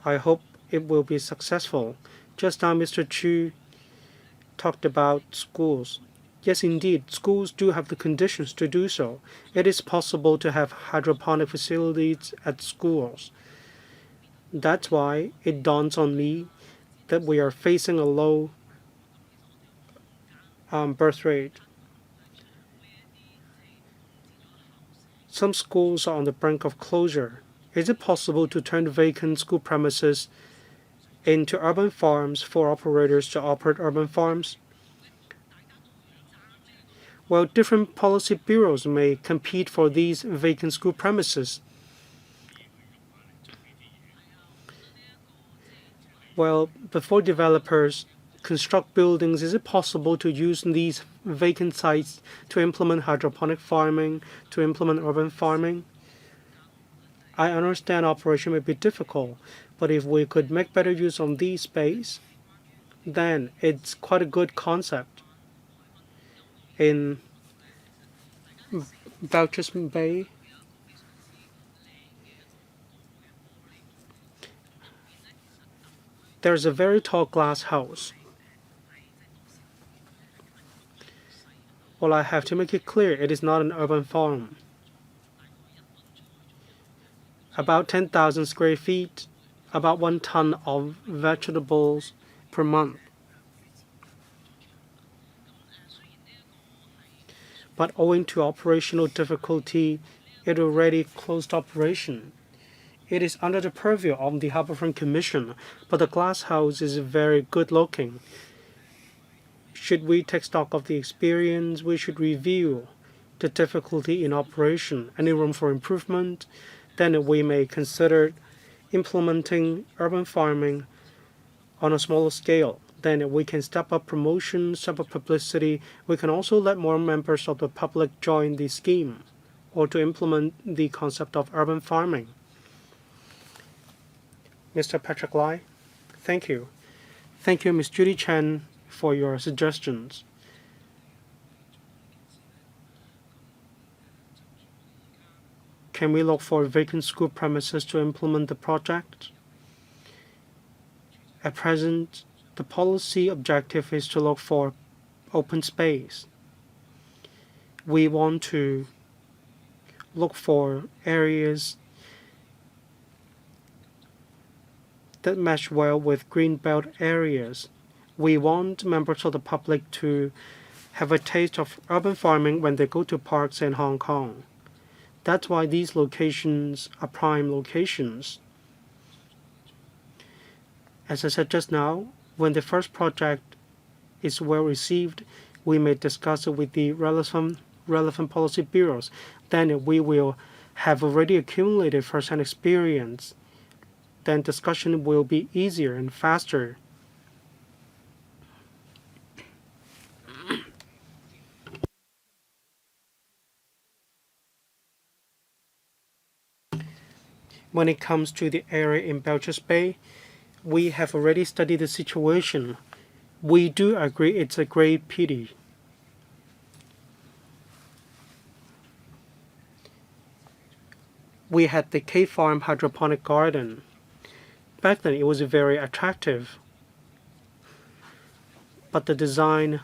I hope it will be successful. Just now, Mr. Chu talked about schools. Yes, indeed, schools do have the conditions to do so. It is possible to have hydroponic facilities at schools. That's why it dawns on me that we are facing a low birth rate. Some schools are on the brink of closure. Is it possible to turn vacant school premises into urban farms for operators to operate urban farms? Well, different policy bureaus may compete for these vacant school premises. Well, before developers construct buildings, is it possible to use these vacant sites to implement hydroponic farming, to implement urban farming? I understand operation may be difficult, but if we could make better use of these space, then it's quite a good concept. In Belcher's Bay, There's a very tall glass house. Well, I have to make it clear, it is not an urban farm. About 10,000 square feet, about 1 ton of vegetables per month. But owing to operational difficulty, it already closed operation. It is under the purview of the Harbourfront Commission, but the glass house is very good looking. Should we take stock of the experience, we should review the difficulty in operation, any room for improvement, then we may consider implementing urban farming on a smaller scale. Then we can step up promotion, step up publicity. We can also let more members of the public join the scheme or to implement the concept of urban farming. Mr. Patrick Lai, thank you. Thank you, Ms. Judy Chen, for your suggestions. Can we look for vacant school premises to implement the project? At present, the policy objective is to look for open space. We want to look for areas that match well with greenbelt areas. We want members of the public to have a taste of urban farming when they go to parks in Hong Kong. That's why these locations are prime locations. As I said just now, when the first project is well received, we may discuss it with the relevant policy bureaus. Then we will have already accumulated first-hand experience. Then discussion will be easier and faster. When it comes to the area in Belcher's Bay, we have already studied the situation. We do agree it's a great pity. We had the K-Farm hydroponic garden. Back then it was very attractive. But the design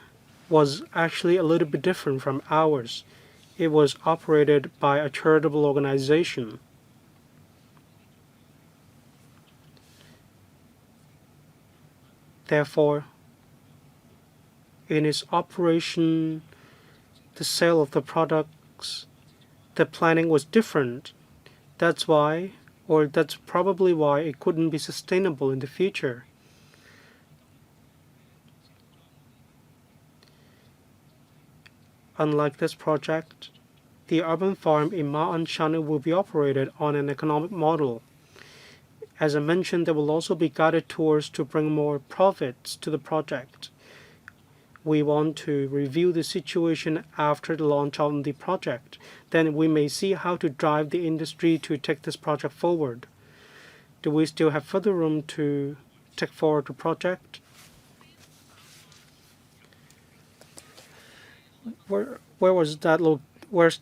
was actually a little bit different from ours. It was operated by a charitable organization. Therefore, in its operation, the sale of the products, the planning was different. That's why, or that's probably why it couldn't be sustainable in the future. Unlike this project, the urban farm in Ma On Shan will be operated on an economic model. As I mentioned, there will also be guided tours to bring more profits to the project. We want to review the situation after the launch of the project. Then we may see how to drive the industry to take this project forward. Do we still have further room to take forward the project? Where's that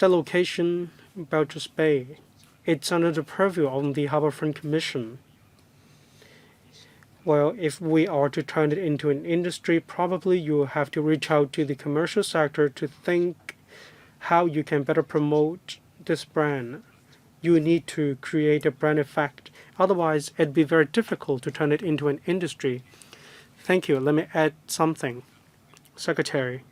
location? Belcher's Bay. It's under the purview of the Harbourfront Commission. Well, if we are to turn it into an industry, probably you will have to reach out to the commercial sector to think how you can better promote this brand. You need to create a brand effect. Otherwise, it'd be very difficult to turn it into an industry. Thank you. Let me add something. Secretary,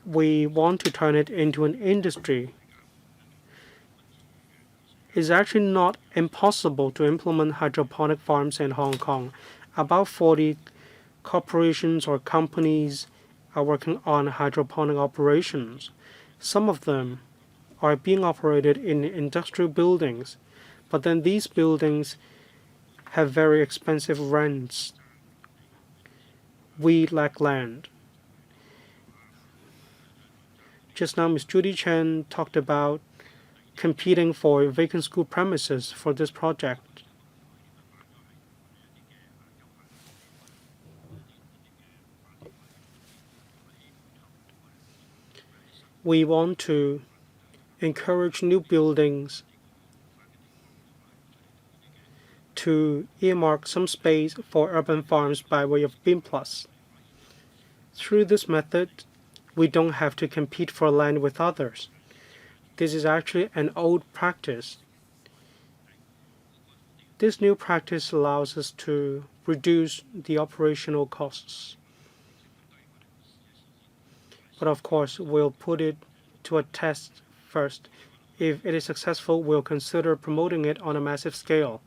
we want to turn it into an industry. It's actually not impossible to implement hydroponic farms in Hong Kong. About 40 corporations or companies are working on hydroponic operations. Some of them are being operated in industrial buildings, but then these buildings have very expensive rents. We lack land. Just now, Ms. Judy Chen talked about competing for vacant school premises for this project. We want to encourage new buildings to earmark some space for urban farms by way of BIM+. Through this method, we don't have to compete for land with others. This is actually an old practice. This new practice allows us to reduce the operational costs. But of course, we'll put it to a test first. If it is successful, we'll consider promoting it on a massive scale.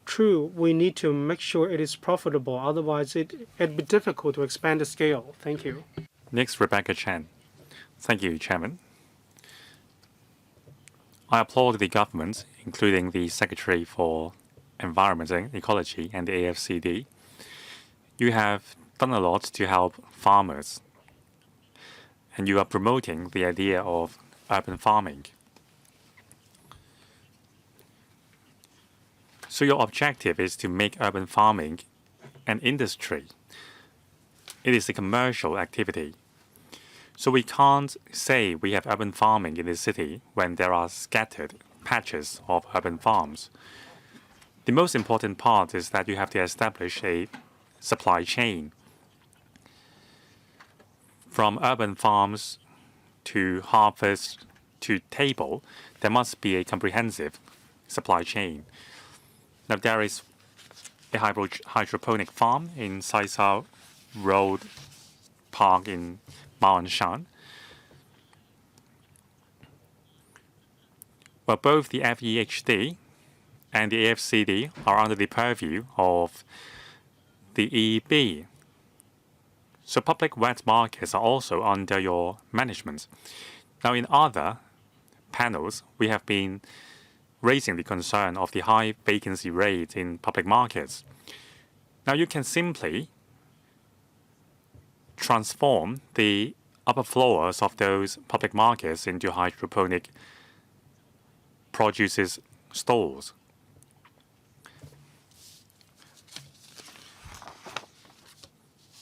True, we need to make sure it is profitable, otherwise it'd be difficult to expand the scale. Thank you. Next, Rebecca Chen. Thank you, Chairman. I applaud the government, including the Secretary for Environment and Ecology and the AFCD. You have done a lot to help farmers, and you are promoting the idea of urban farming. So your objective is to make urban farming an industry. It is a commercial activity. So we can't say we have urban farming in the city when there are scattered patches of urban farms. The most important part is that you have to establish a supply chain. From urban farms to harvest to table, there must be a comprehensive supply chain. Now, there is a hydroponic farm in Saisao Road Park in Maongshan. Well, both the FEHD and the AFCD are under the purview of the EB. So public wet markets are also under your management. Now, in other panels, we have been raising the concern of the high vacancy rate in public markets. Now, you can simply transform the upper floors of those public markets into hydroponic produce stores.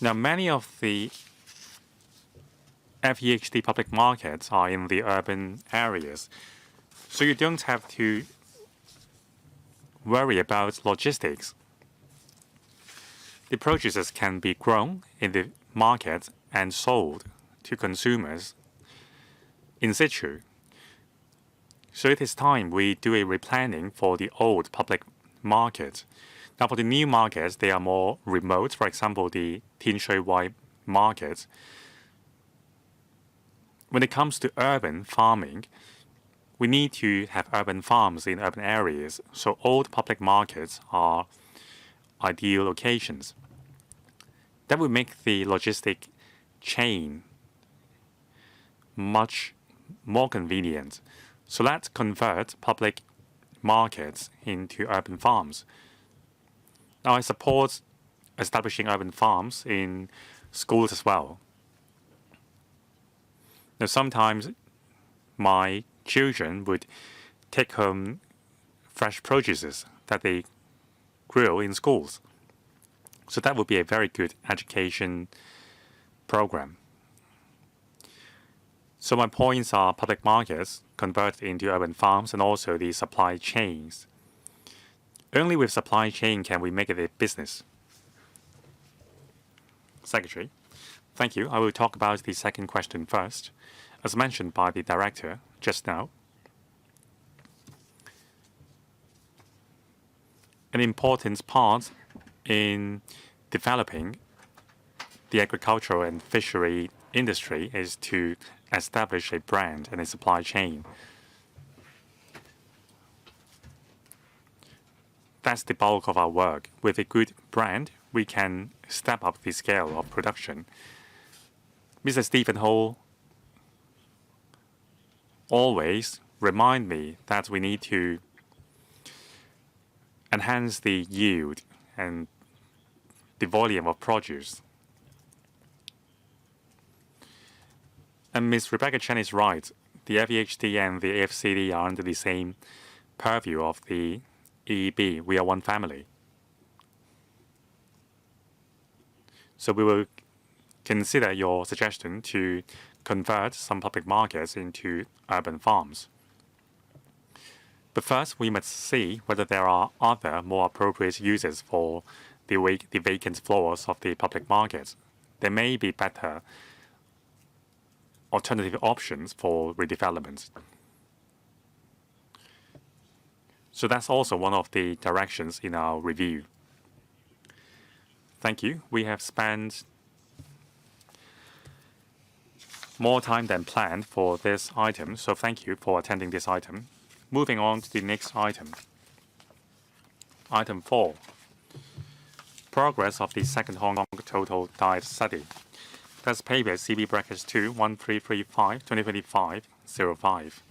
Now, many of the FEHD public markets are in the urban areas, so you don't have to worry about logistics. The produces can be grown in the market and sold to consumers in situ. So it is time we do a replanning for the old public market. Now, for the new markets, they are more remote. For example, the Tianshui market. When it comes to urban farming, we need to have urban farms in urban areas, so old public markets are ideal locations. That would make the logistic chain much more convenient. So let's convert public markets into urban farms. Now, I support establishing urban farms in schools as well. Now, sometimes my children would take home fresh produces that they grew in schools. So that would be a very good education program. So my points are public markets converted into urban farms and also the supply chains. Only with supply chain can we make it a business. Secretary, thank you. I will talk about the second question first. As mentioned by the director just now, an important part in developing the agricultural and fishery industry is to establish a brand and a supply chain. That's the bulk of our work. With a good brand, we can step up the scale of production. Mr. Stephen Ho always remind me that we need to enhance the yield and the volume of produce. And Ms. Rebecca Chen is right. The FEHD and the AFCD are under the same purview of the EEB. We are one family. So we will consider your suggestion to convert some public markets into urban farms. But first, we must see whether there are other more appropriate uses for the vacant floors of the public market. There may be better alternative options for redevelopment. So that's also one of the directions in our review. Thank you. We have spent more time than planned for this item, so thank you for attending this item. Moving on to the next item. Item 4. Progress of the second Hong Kong Total Diet Study. That's paper CB brackets 2 1335 2025 05.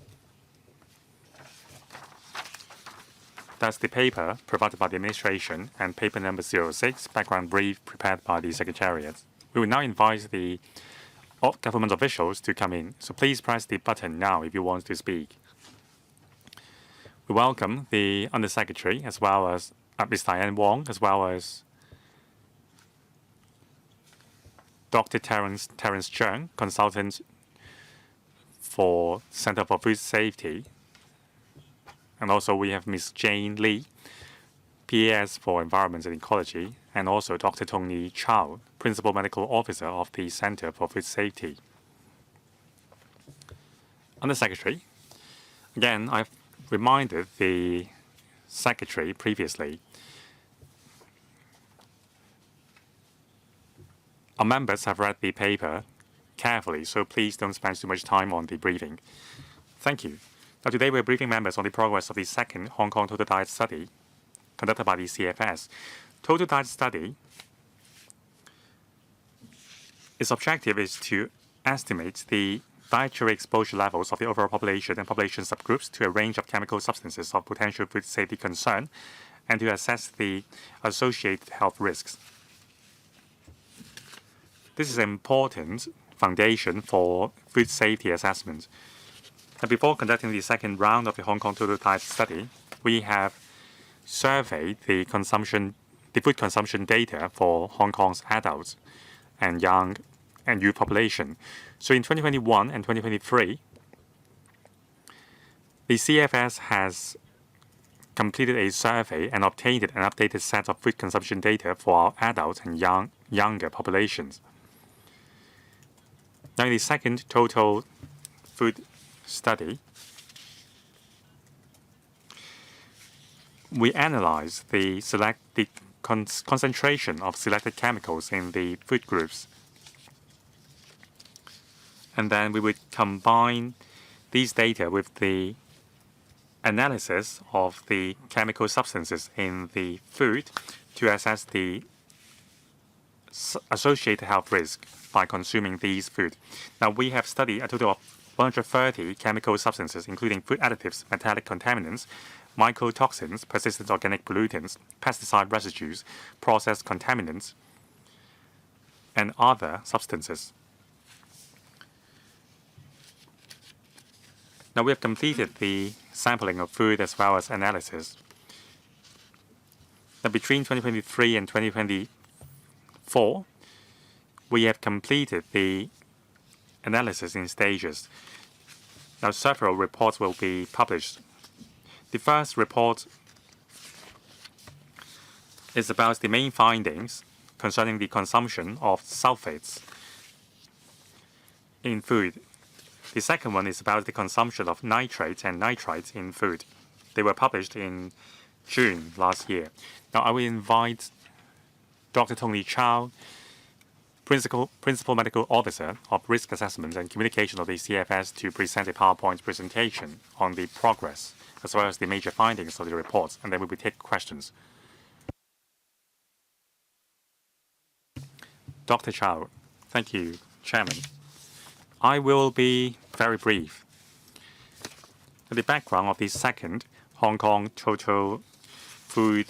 That's the paper provided by the administration and paper number 06, background brief prepared by the Secretariat. We will now invite the government officials to come in, so please press the button now if you want to speak. We welcome the Undersecretary as well as Ms. Diane Wong, as well as Dr. Terence Cheung, consultant for Center for Food Safety. And also we have Ms. Jane Lee, PAS for Environment and Ecology, and also Dr. Tony Chow, Principal Medical Officer of the Center for Food Safety. Undersecretary, again, I've reminded the Secretary previously. Our members have read the paper carefully, so please don't spend too much time on the briefing. Thank you. Now, today we're briefing members on the progress of the second Hong Kong Total Diet Study conducted by the CFS. Total Diet Study, its objective is to estimate the dietary exposure levels of the overall population and population subgroups to a range of chemical substances of potential food safety concern and to assess the associated health risks. This is an important foundation for food safety assessment. And before conducting the second round of the Hong Kong Total Diet Study, we have surveyed the food consumption data for Hong Kong's adults and young and youth population. So in 2021 and 2023, the CFS has completed a survey and obtained an updated set of food consumption data for our adults and younger populations. Now, in the second total food study, we analyzed the concentration of selected chemicals in the food groups. And then we would combine these data with the analysis of the chemical substances in the food to assess the associated health risk by consuming these food. Now, we have studied a total of 130 chemical substances, including food additives, metallic contaminants, mycotoxins, persistent organic pollutants, pesticide residues, processed contaminants, and other substances. Now, we have completed the sampling of food as well as analysis. Now, between 2023 and 2024, we have completed the analysis in stages. Now, several reports will be published. The first report is about the main findings concerning the consumption of sulfates in food. The second one is about the consumption of nitrates and nitrites in food. They were published in June last year. Now, I will invite Dr. Tony Chow, Principal Medical Officer of Risk Assessment and Communication of the CFS, to present a PowerPoint presentation on the progress as well as the major findings of the reports, and then we will take questions. Dr. Chow. Thank you, Chairman. I will be very brief. The background of the second Hong Kong Total Food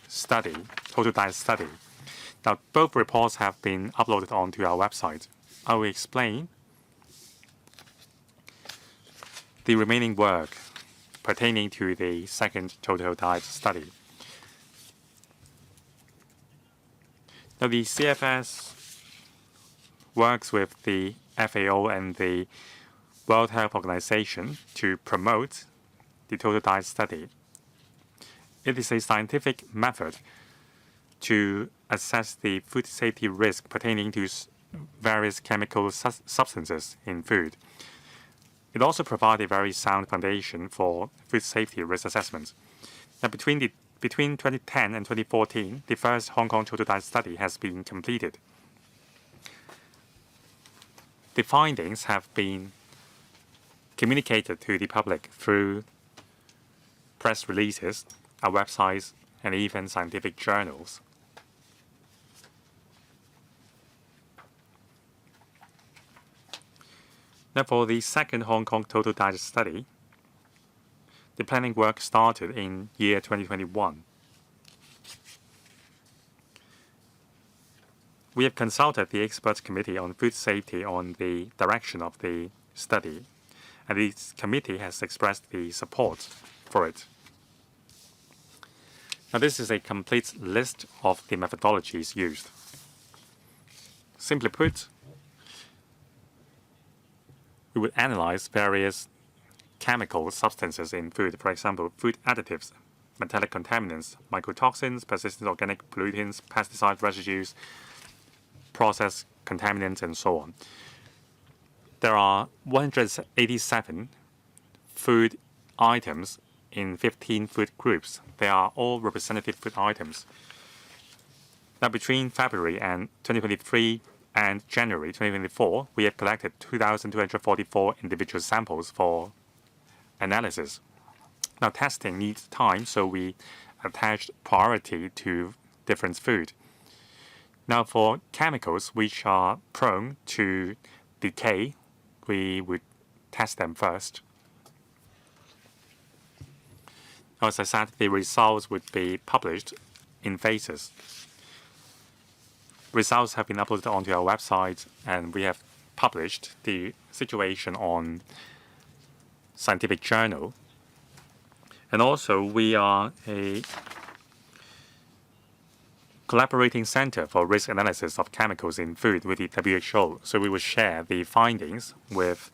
Study, Total Diet Study. Now, both reports have been uploaded onto our website. I will explain the remaining work pertaining to the second Total Diet Study. Now, the CFS works with the FAO and the World Health Organization to promote the total diet study. It is a scientific method to assess the food safety risk pertaining to various chemical substances in food. It also provides a very sound foundation for food safety risk assessment. Now, between 2010 and 2014, the first Hong Kong total diet study has been completed. The findings have been communicated to the public through press releases, our websites, and even scientific journals. Now, for the second Hong Kong total diet study, the planning work started in year 2021. We have consulted the expert committee on food safety on the direction of the study, and this committee has expressed the support for it. Now, this is a complete list of the methodologies used. Simply put, we would analyze various chemical substances in food, for example, food additives, metallic contaminants, mycotoxins, persistent organic pollutants, pesticide residues, process contaminants, and so on. There are 187 food items in 15 food groups. They are all representative food items. Now, between February and 2023 and January 2024, we have collected 2,244 individual samples for analysis. Now, testing needs time, so we attached priority to different food. Now, for chemicals which are prone to decay, we would test them first. As I said, the results would be published in phases. Results have been uploaded onto our website, and we have published the situation on scientific journal. And also, we are a collaborating center for risk analysis of chemicals in food with the WHO. So we will share the findings with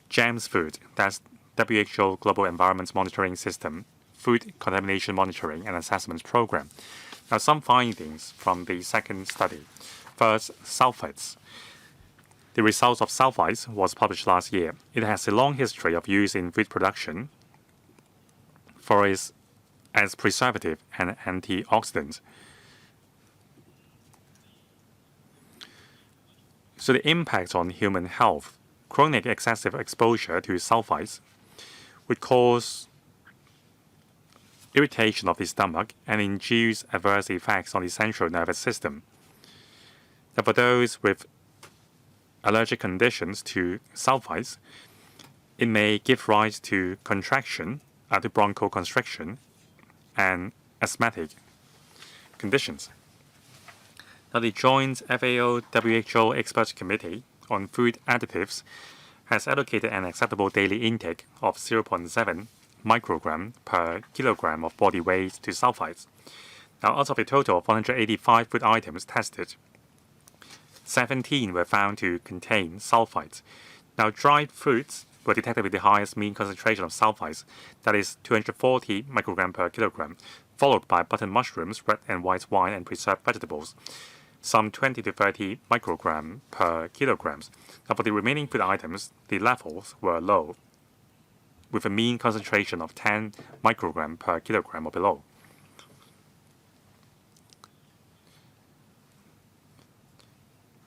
GEMS Food, that's WHO Global Environment Monitoring System, Food Contamination Monitoring and Assessment Program. Now, some findings from the second study. First, sulfites. The results of sulfites was published last year. It has a long history of use in food production for its as preservative and antioxidant. So the impact on human health, chronic excessive exposure to sulfites would cause irritation of the stomach and induce adverse effects on the central nervous system. Now, for those with allergic conditions to sulfites, it may give rise to contraction, to bronchoconstriction, and asthmatic conditions. Now, the joint FAO-WHO Expert Committee on Food Additives has allocated an acceptable daily intake of 0.7 microgram per kilogram of body weight to sulfites. Now, out of a total of 185 food items tested, 17 were found to contain sulfites. Now, dried fruits were detected with the highest mean concentration of sulfites, that is 240 microgram per kilogram, followed by button mushrooms, red and white wine, and preserved vegetables, some 20 to 30 microgram per kilograms. Now, for the remaining food items, the levels were low, with a mean concentration of 10 microgram per kilogram or below.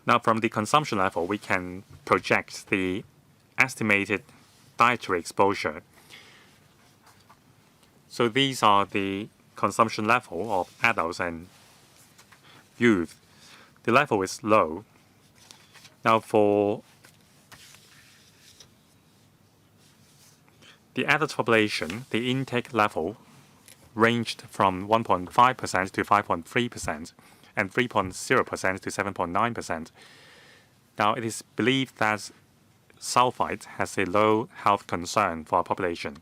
Now, from the consumption level, we can project the estimated dietary exposure. So these are the consumption level of adults and youth. The level is low. Now, for the adult population, the intake level ranged from 1.5% to 5.3% and 3.0% to 7.9%. Now, it is believed that sulfite has a low health concern for our population.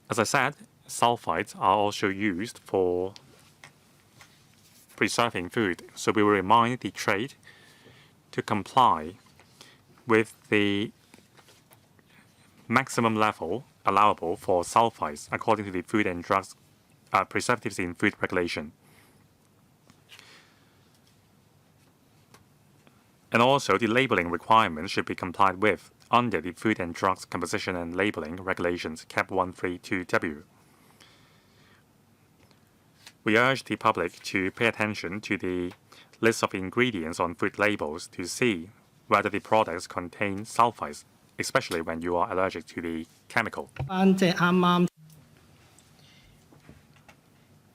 As I said, sulfites are also used for preserving food, so we will remind the trade to comply with the maximum level allowable for sulfites according to the Food and Drugs Preservatives in Food Regulation. And also, the labeling requirements should be complied with under the Food and Drugs Composition and Labeling Regulations CAP 132W. We urge the public to pay attention to the list of ingredients on food labels to see whether the products contain sulfites, especially when you are allergic to the chemical.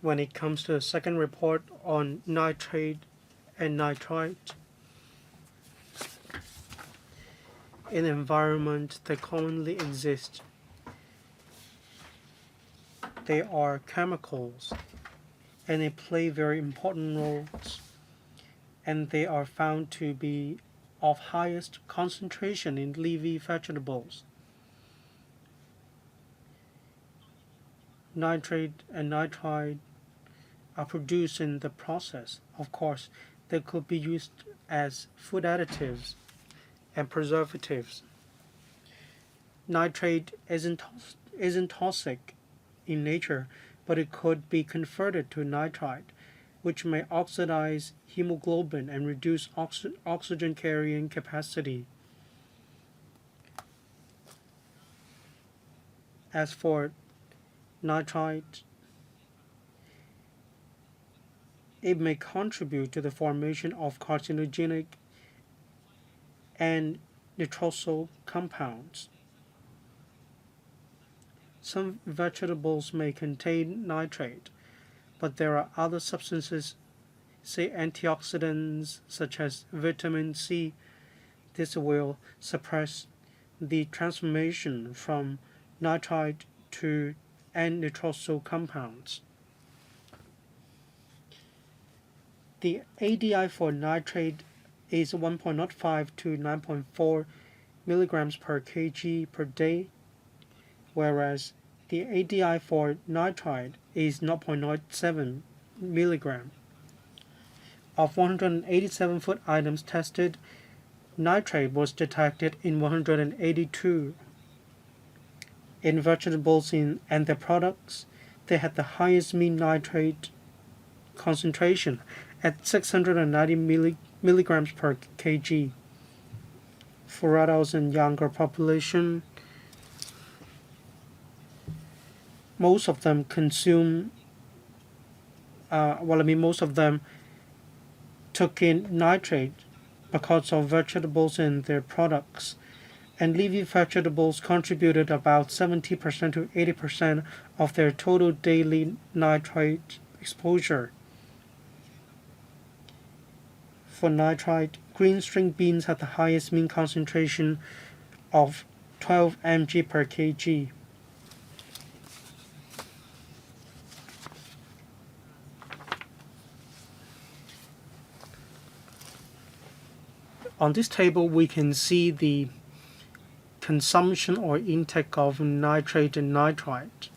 When it comes to the second report on nitrate and nitrite, in the environment that commonly exist, they are chemicals and they play very important roles, and they are found to be of highest concentration in leafy vegetables. Nitrate and nitrite are produced in the process. Of course, they could be used as food additives and preservatives. Nitrate isn't toxic in nature, but it could be converted to nitrite, which may oxidize hemoglobin and reduce oxygen carrying capacity. As for nitrite, it may contribute to the formation of carcinogenic and nitrosyl compounds. Some vegetables may contain nitrate, but there are other substances, say antioxidants such as vitamin C. This will suppress the transformation from nitrite to N-nitrosyl compounds. The ADI for nitrate is 1.05 to 9.4 milligrams per kg per day, whereas the ADI for nitrite is 0.07 milligram. Of 187 food items tested, nitrate was detected in 182. In vegetables and their products, they had the highest mean nitrate concentration at 690 milligrams per kg. For adults and younger population, most of them took in nitrate because of vegetables and their products, and leafy vegetables contributed about 70% to 80% of their total daily nitrate exposure. For nitrite, green string beans had the highest mean concentration of 12 mg per kg. On this table, we can see the consumption or intake of nitrate and nitrite.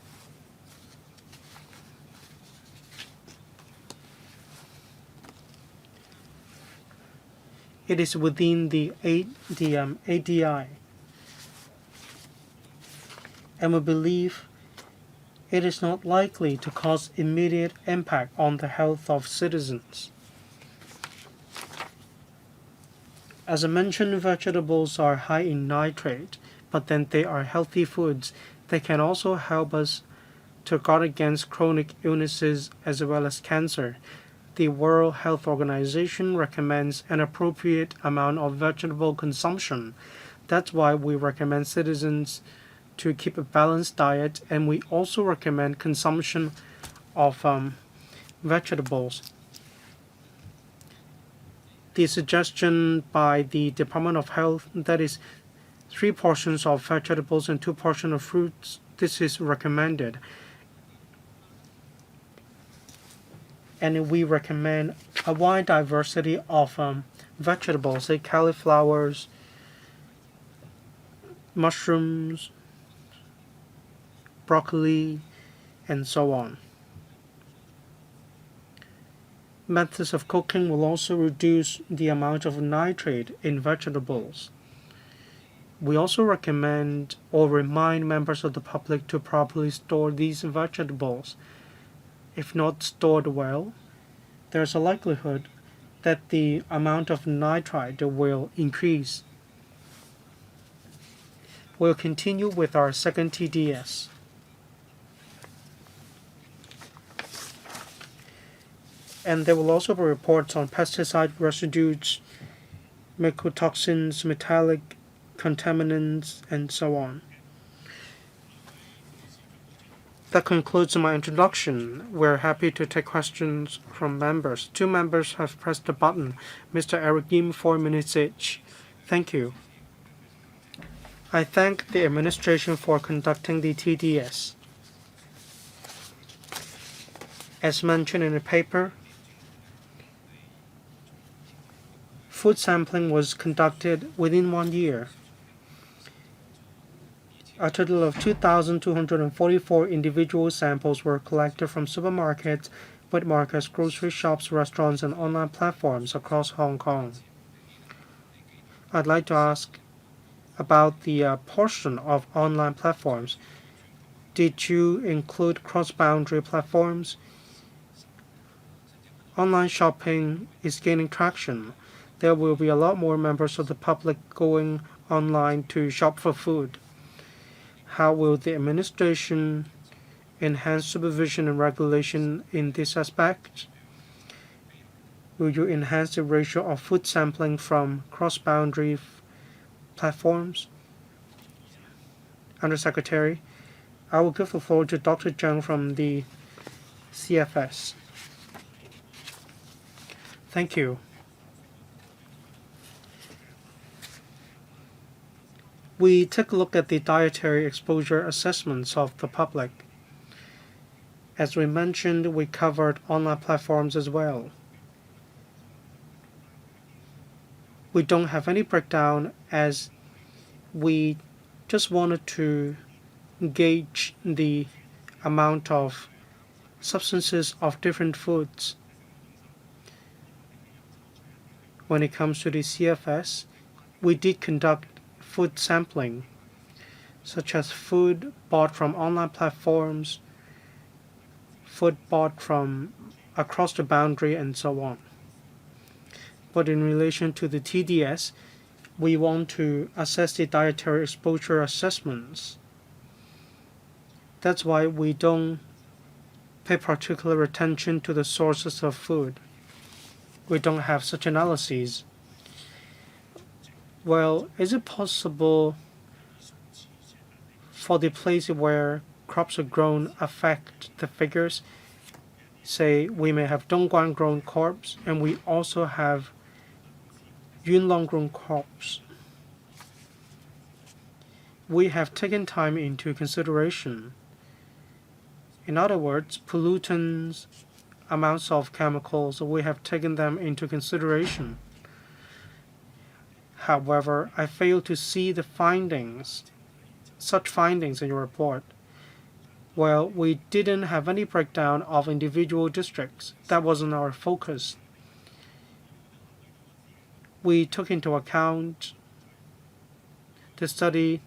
It is within the ADI, and we believe it is not likely to cause immediate impact on the health of citizens. As I mentioned, vegetables are high in nitrate, but then they are healthy foods. They can also help us to guard against chronic illnesses as well as cancer. The World Health Organization recommends an appropriate amount of vegetable consumption. That's why we recommend citizens to keep a balanced diet, and we also recommend consumption of vegetables. The suggestion by the Department of Health, that is 3 portions of vegetables and 2 portions of fruits, this is recommended. And we recommend a wide diversity of vegetables, say cauliflowers, mushrooms, broccoli, and so on. Methods of cooking will also reduce the amount of nitrate in vegetables. We also recommend or remind members of the public to properly store these vegetables. If not stored well, there's a likelihood that the amount of nitrite will increase. We'll continue with our second TDS. And there will also be reports on pesticide residues, mycotoxins, metallic contaminants, and so on. That concludes my introduction. We're happy to take questions from members. 2 members have pressed the button. Mr. Eric Yim, 4 minutes each. Thank you. I thank the administration for conducting the TDS. As mentioned in the paper, food sampling was conducted within 1 year. A total of 2,244 individual samples were collected from supermarkets, wet markets, grocery shops, restaurants, and online platforms across Hong Kong. I'd like to ask about the portion of online platforms. Did you include cross-boundary platforms? Online shopping is gaining traction. There will be a lot more members of the public going online to shop for food. How will the administration enhance supervision and regulation in this aspect? Will you enhance the ratio of food sampling from cross-boundary platforms? Undersecretary, I will give the floor to Dr. Zhang from the CFS. Thank you. We take a look at the dietary exposure assessments of the public. As we mentioned, we covered online platforms as well. We don't have any breakdown as we just wanted to gauge the amount of substances of different foods. When it comes to the CFS, we did conduct food sampling, such as food bought from online platforms, food bought from across the boundary, and so on. But in relation to the TDS, we want to assess the dietary exposure assessments. That's why we don't pay particular attention to the sources of food. We don't have such analyses. Well, is it possible for the place where crops are grown affect the figures? Say we may have Dongguan grown crops and we also have Yunlong grown crops. We have taken time into consideration. In other words, pollutants, amounts of chemicals, we have taken them into consideration. However, I fail to see the such findings in your report. Well, we didn't have any breakdown of individual districts. That wasn't our focus. We took into account the study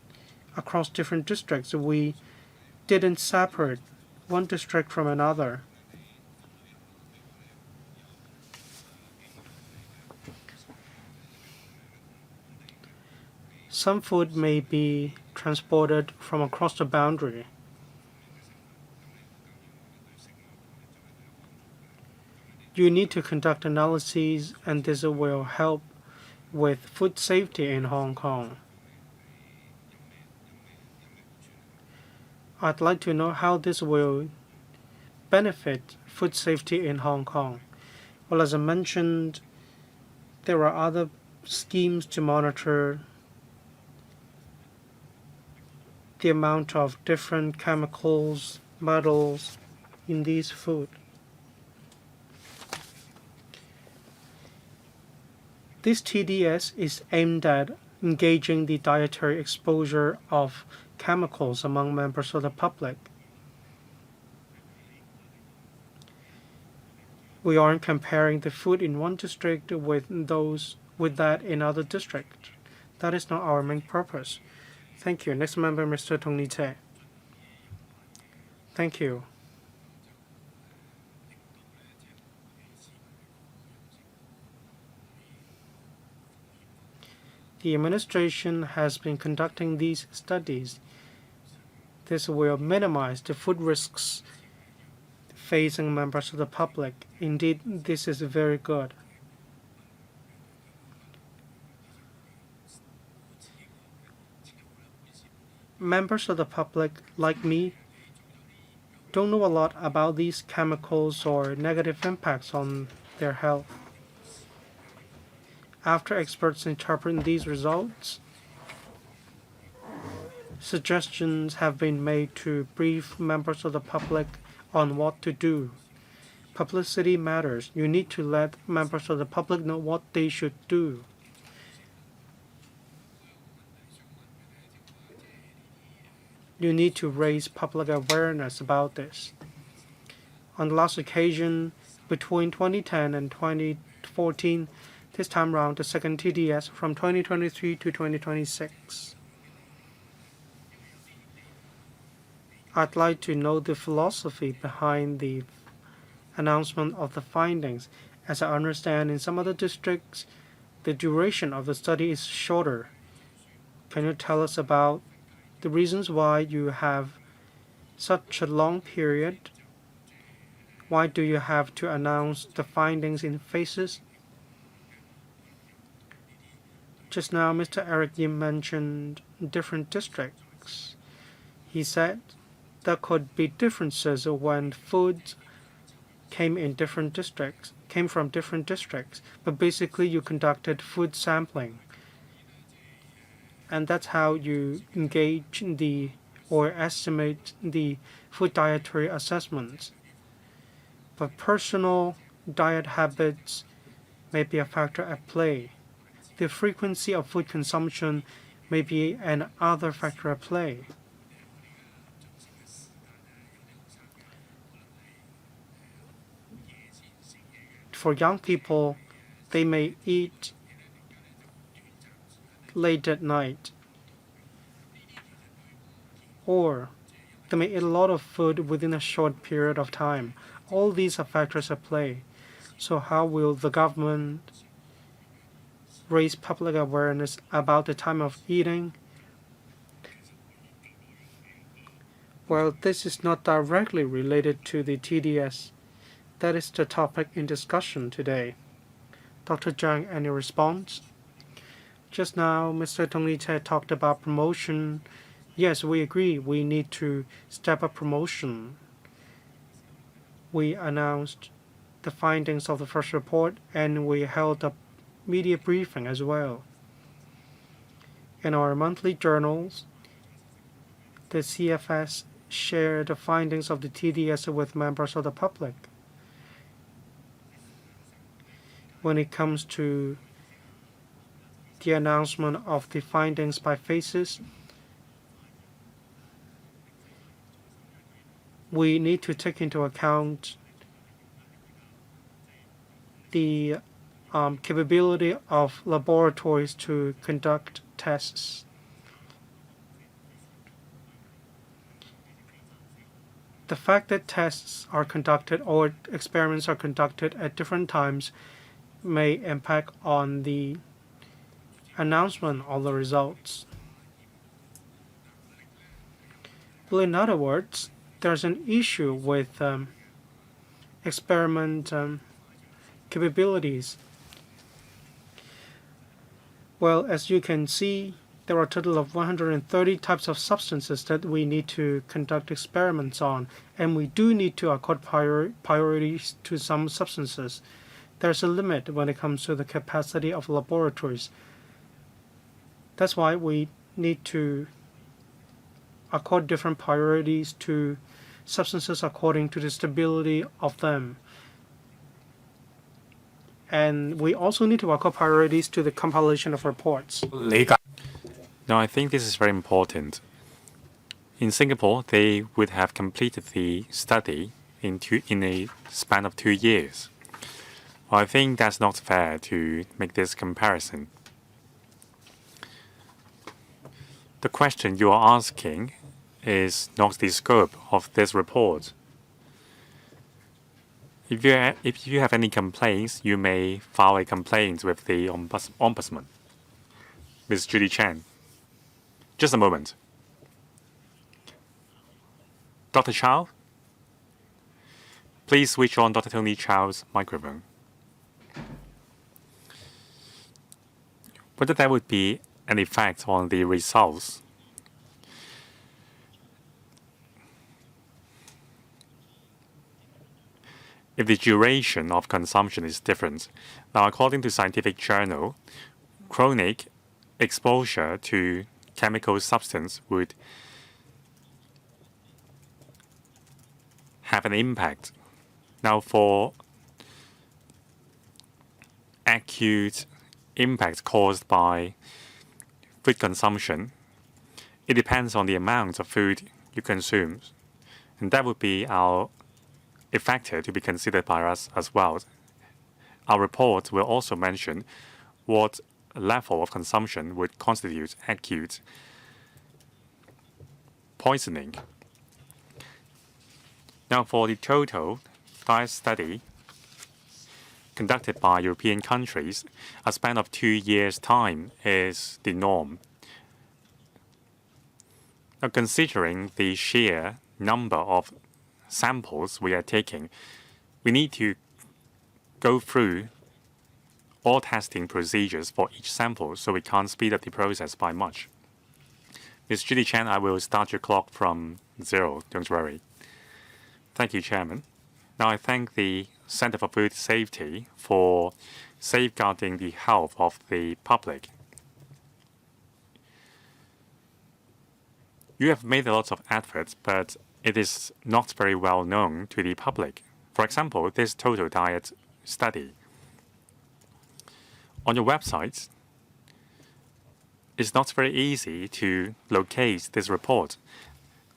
across different districts. We didn't separate one district from another. Some food may be transported from across the boundary. You need to conduct analyses, and this will help with food safety in Hong Kong. I'd like to know how this will benefit food safety in Hong Kong. Well, as I mentioned, there are other schemes to monitor the amount of different chemicals, metals in these food. This TDS is aimed at engaging the dietary exposure of chemicals among members of the public. We aren't comparing the food in one district with that in other districts. That is not our main purpose. Thank you. Next member, Mr. Tong Li-Tse. Thank you. The administration has been conducting these studies. This will minimize the food risks facing members of the public. Indeed, this is very good. Members of the public, like me, don't know a lot about these chemicals or negative impacts on their health. After experts interpret these results, suggestions have been made to brief members of the public on what to do. Publicity matters. You need to let members of the public know what they should do. You need to raise public awareness about this. On the last occasion, between 2010 and 2014, this time around the second TDS from 2023 to 2026. I'd like to know the philosophy behind the announcement of the findings. As I understand, in some other districts, the duration of the study is shorter. Can you tell us about the reasons why you have such a long period? Why do you have to announce the findings in phases? Just now, Mr. Eric Yim mentioned different districts. He said there could be differences when food came from different districts, but basically you conducted food sampling. And that's how you engage or estimate the food dietary assessments. But personal diet habits may be a factor at play. The frequency of food consumption may be another factor at play. For young people, they may eat late at night, or they may eat a lot of food within a short period of time. All these are factors at play. So how will the government raise public awareness about the time of eating? Well, this is not directly related to the TDS. That is the topic in discussion today. Dr. Zhang, any response? Just now, Mr. Tong Li-Tse talked about promotion. Yes, we agree. We need to step up promotion. We announced the findings of the first report, and we held a media briefing as well. In our monthly journals, the CFS shared the findings of the TDS with members of the public. When it comes to the announcement of the findings by phases, we need to take into account the capability of laboratories to conduct tests. The fact that tests are conducted or experiments are conducted at different times may impact on the announcement of the results. Well, in other words, there's an issue with experiment capabilities. Well, as you can see, there are a total of 130 types of substances that we need to conduct experiments on, and we do need to accord priorities to some substances. There's a limit when it comes to the capacity of laboratories. That's why we need to accord different priorities to substances according to the stability of them. And we also need to accord priorities to the compilation of reports. Now, I think this is very important. In Singapore, they would have completed the study in a span of 2 years. Well, I think that's not fair to make this comparison. The question you are asking is not the scope of this report. If you have any complaints, you may file a complaint with the Ombudsman. Ms. Judy Chan. Just a moment. Dr. Chow? Please switch on Dr. Tony Chow's microphone. Whether there would be an effect on the results. If the duration of consumption is different. Now, according to scientific journal, chronic exposure to chemical substance would have an impact. Now, for acute impact caused by food consumption, it depends on the amount of food you consume. And that would be a factor to be considered by us as well. Our report will also mention what level of consumption would constitute acute poisoning. Now, for the total diet study conducted by European countries, a span of 2 years' time is the norm. Now, considering the sheer number of samples we are taking, we need to go through all testing procedures for each sample, so we can't speed up the process by much. Ms. Judy Chan, I will start your clock from 0, don't worry. Thank you, Chairman. Now I thank the Center for Food Safety for safeguarding the health of the public. You have made a lot of efforts, but it is not very well known to the public. For example, this total diet study. On your website, it's not very easy to locate this report.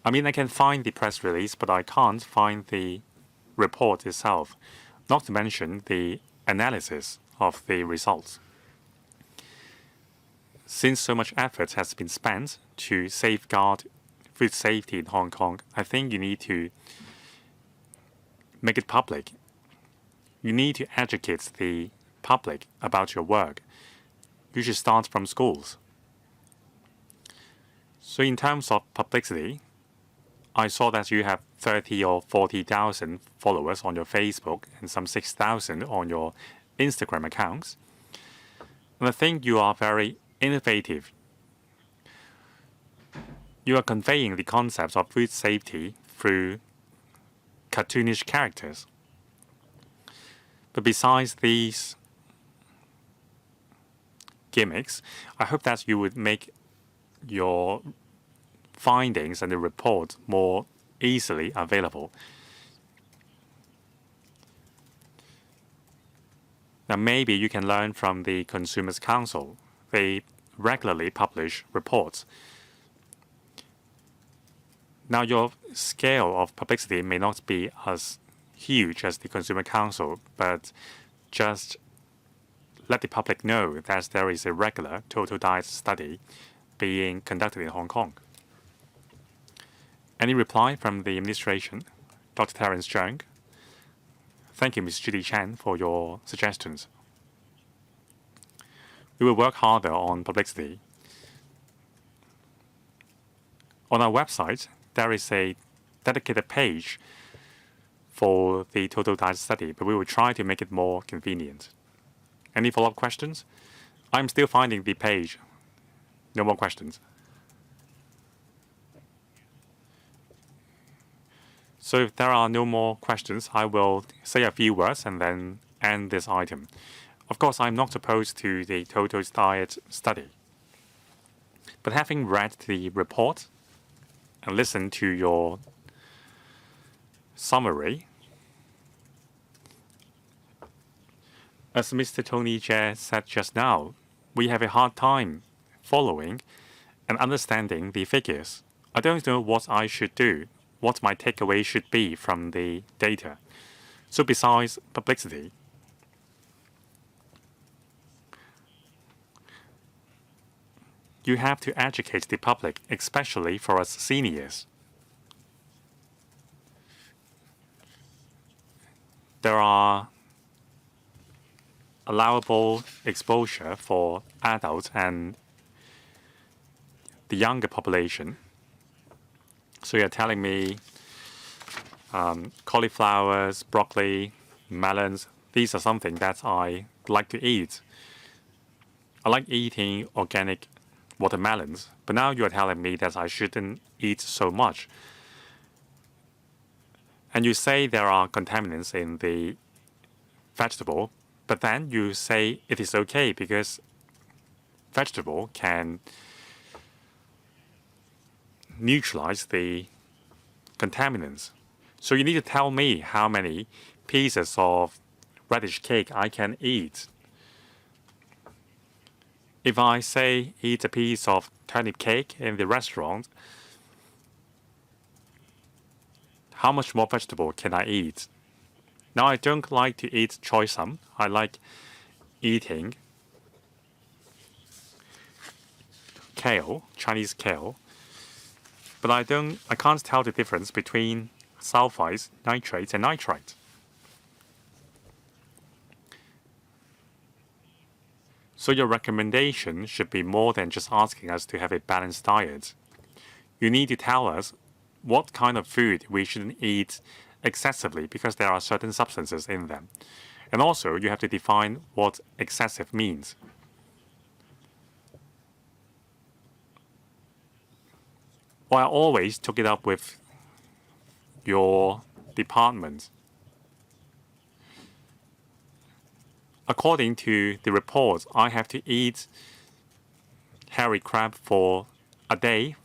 I mean, I can find the press release, but I can't find the report itself, not to mention the analysis of the results. Since so much effort has been spent to safeguard food safety in Hong Kong, I think you need to make it public. You need to educate the public about your work. You should start from schools. So in terms of publicity, I saw that you have 30 or 40,000 followers on your Facebook and some 6,000 on your Instagram accounts. And I think you are very innovative. You are conveying the concepts of food safety through cartoonish characters. But besides these gimmicks, I hope that you would make your findings and the report more easily available. Now, maybe you can learn from the Consumers Council. They regularly publish reports. Now, your scale of publicity may not be as huge as the Consumer Council, but just let the public know that there is a regular total diet study being conducted in Hong Kong. Any reply from the administration? Dr. Terence Cheung. Thank you, Ms. Judy Chan, for your suggestions. We will work harder on publicity. On our website, there is a dedicated page for the total diet study, but we will try to make it more convenient. Any follow-up questions? I'm still finding the page. No more questions. So if there are no more questions, I will say a few words and then end this item. Of course, I'm not opposed to the total diet study. But having read the report and listened to your summary, as Mr. Tony Jie said just now, we have a hard time following and understanding the figures. I don't know what I should do, what my takeaway should be from the data. So besides publicity, you have to educate the public, especially for us seniors. There are allowable exposure for adults and the younger population. So you're telling me cauliflowers, broccoli, melons, these are something that I like to eat. I like eating organic watermelons, but now you're telling me that I shouldn't eat so much. And you say there are contaminants in the vegetable, but then you say it is okay because vegetable can neutralize the contaminants. So you need to tell me how many pieces of radish cake I can eat. If I say eat a piece of turnip cake in the restaurant, how much more vegetable can I eat? Now, I don't like to eat choy sum. I like eating kale, Chinese kale, but I can't tell the difference between sulfites, nitrates, and nitrite. So your recommendation should be more than just asking us to have a balanced diet. You need to tell us what kind of food we shouldn't eat excessively because there are certain substances in them. And also, you have to define what excessive means. Well, I always took it up with your department. According to the reports, I have to eat hairy crab for a day.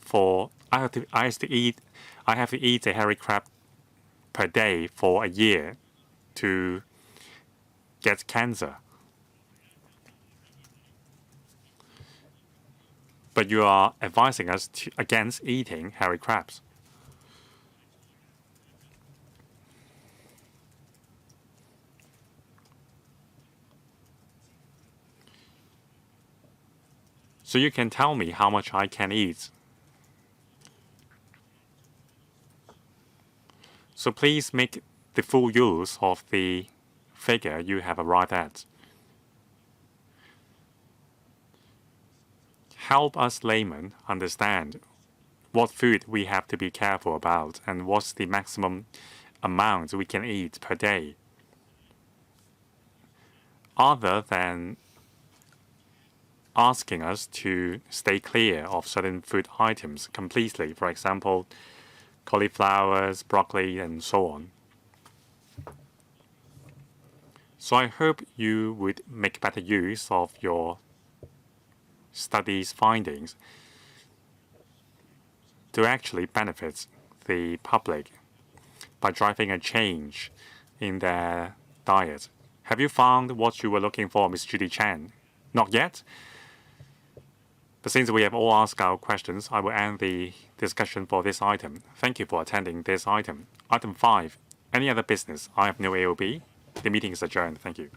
I have to eat a hairy crab per day for a year to get cancer. But you are advising us against eating hairy crabs. So you can tell me how much I can eat. So please make the full use of the figure you have arrived at. Help us laymen understand what food we have to be careful about and what's the maximum amount we can eat per day. Other than asking us to stay clear of certain food items completely, for example, cauliflowers, broccoli, and so on. So I hope you would make better use of your study's findings to actually benefit the public by driving a change in their diet. Have you found what you were looking for, Ms. Judy Chan? Not yet? But since we have all asked our questions, I will end the discussion for this item. Thank you for attending this item. Item 5. Any other business? I have no AOB. The meeting is adjourned. Thank you.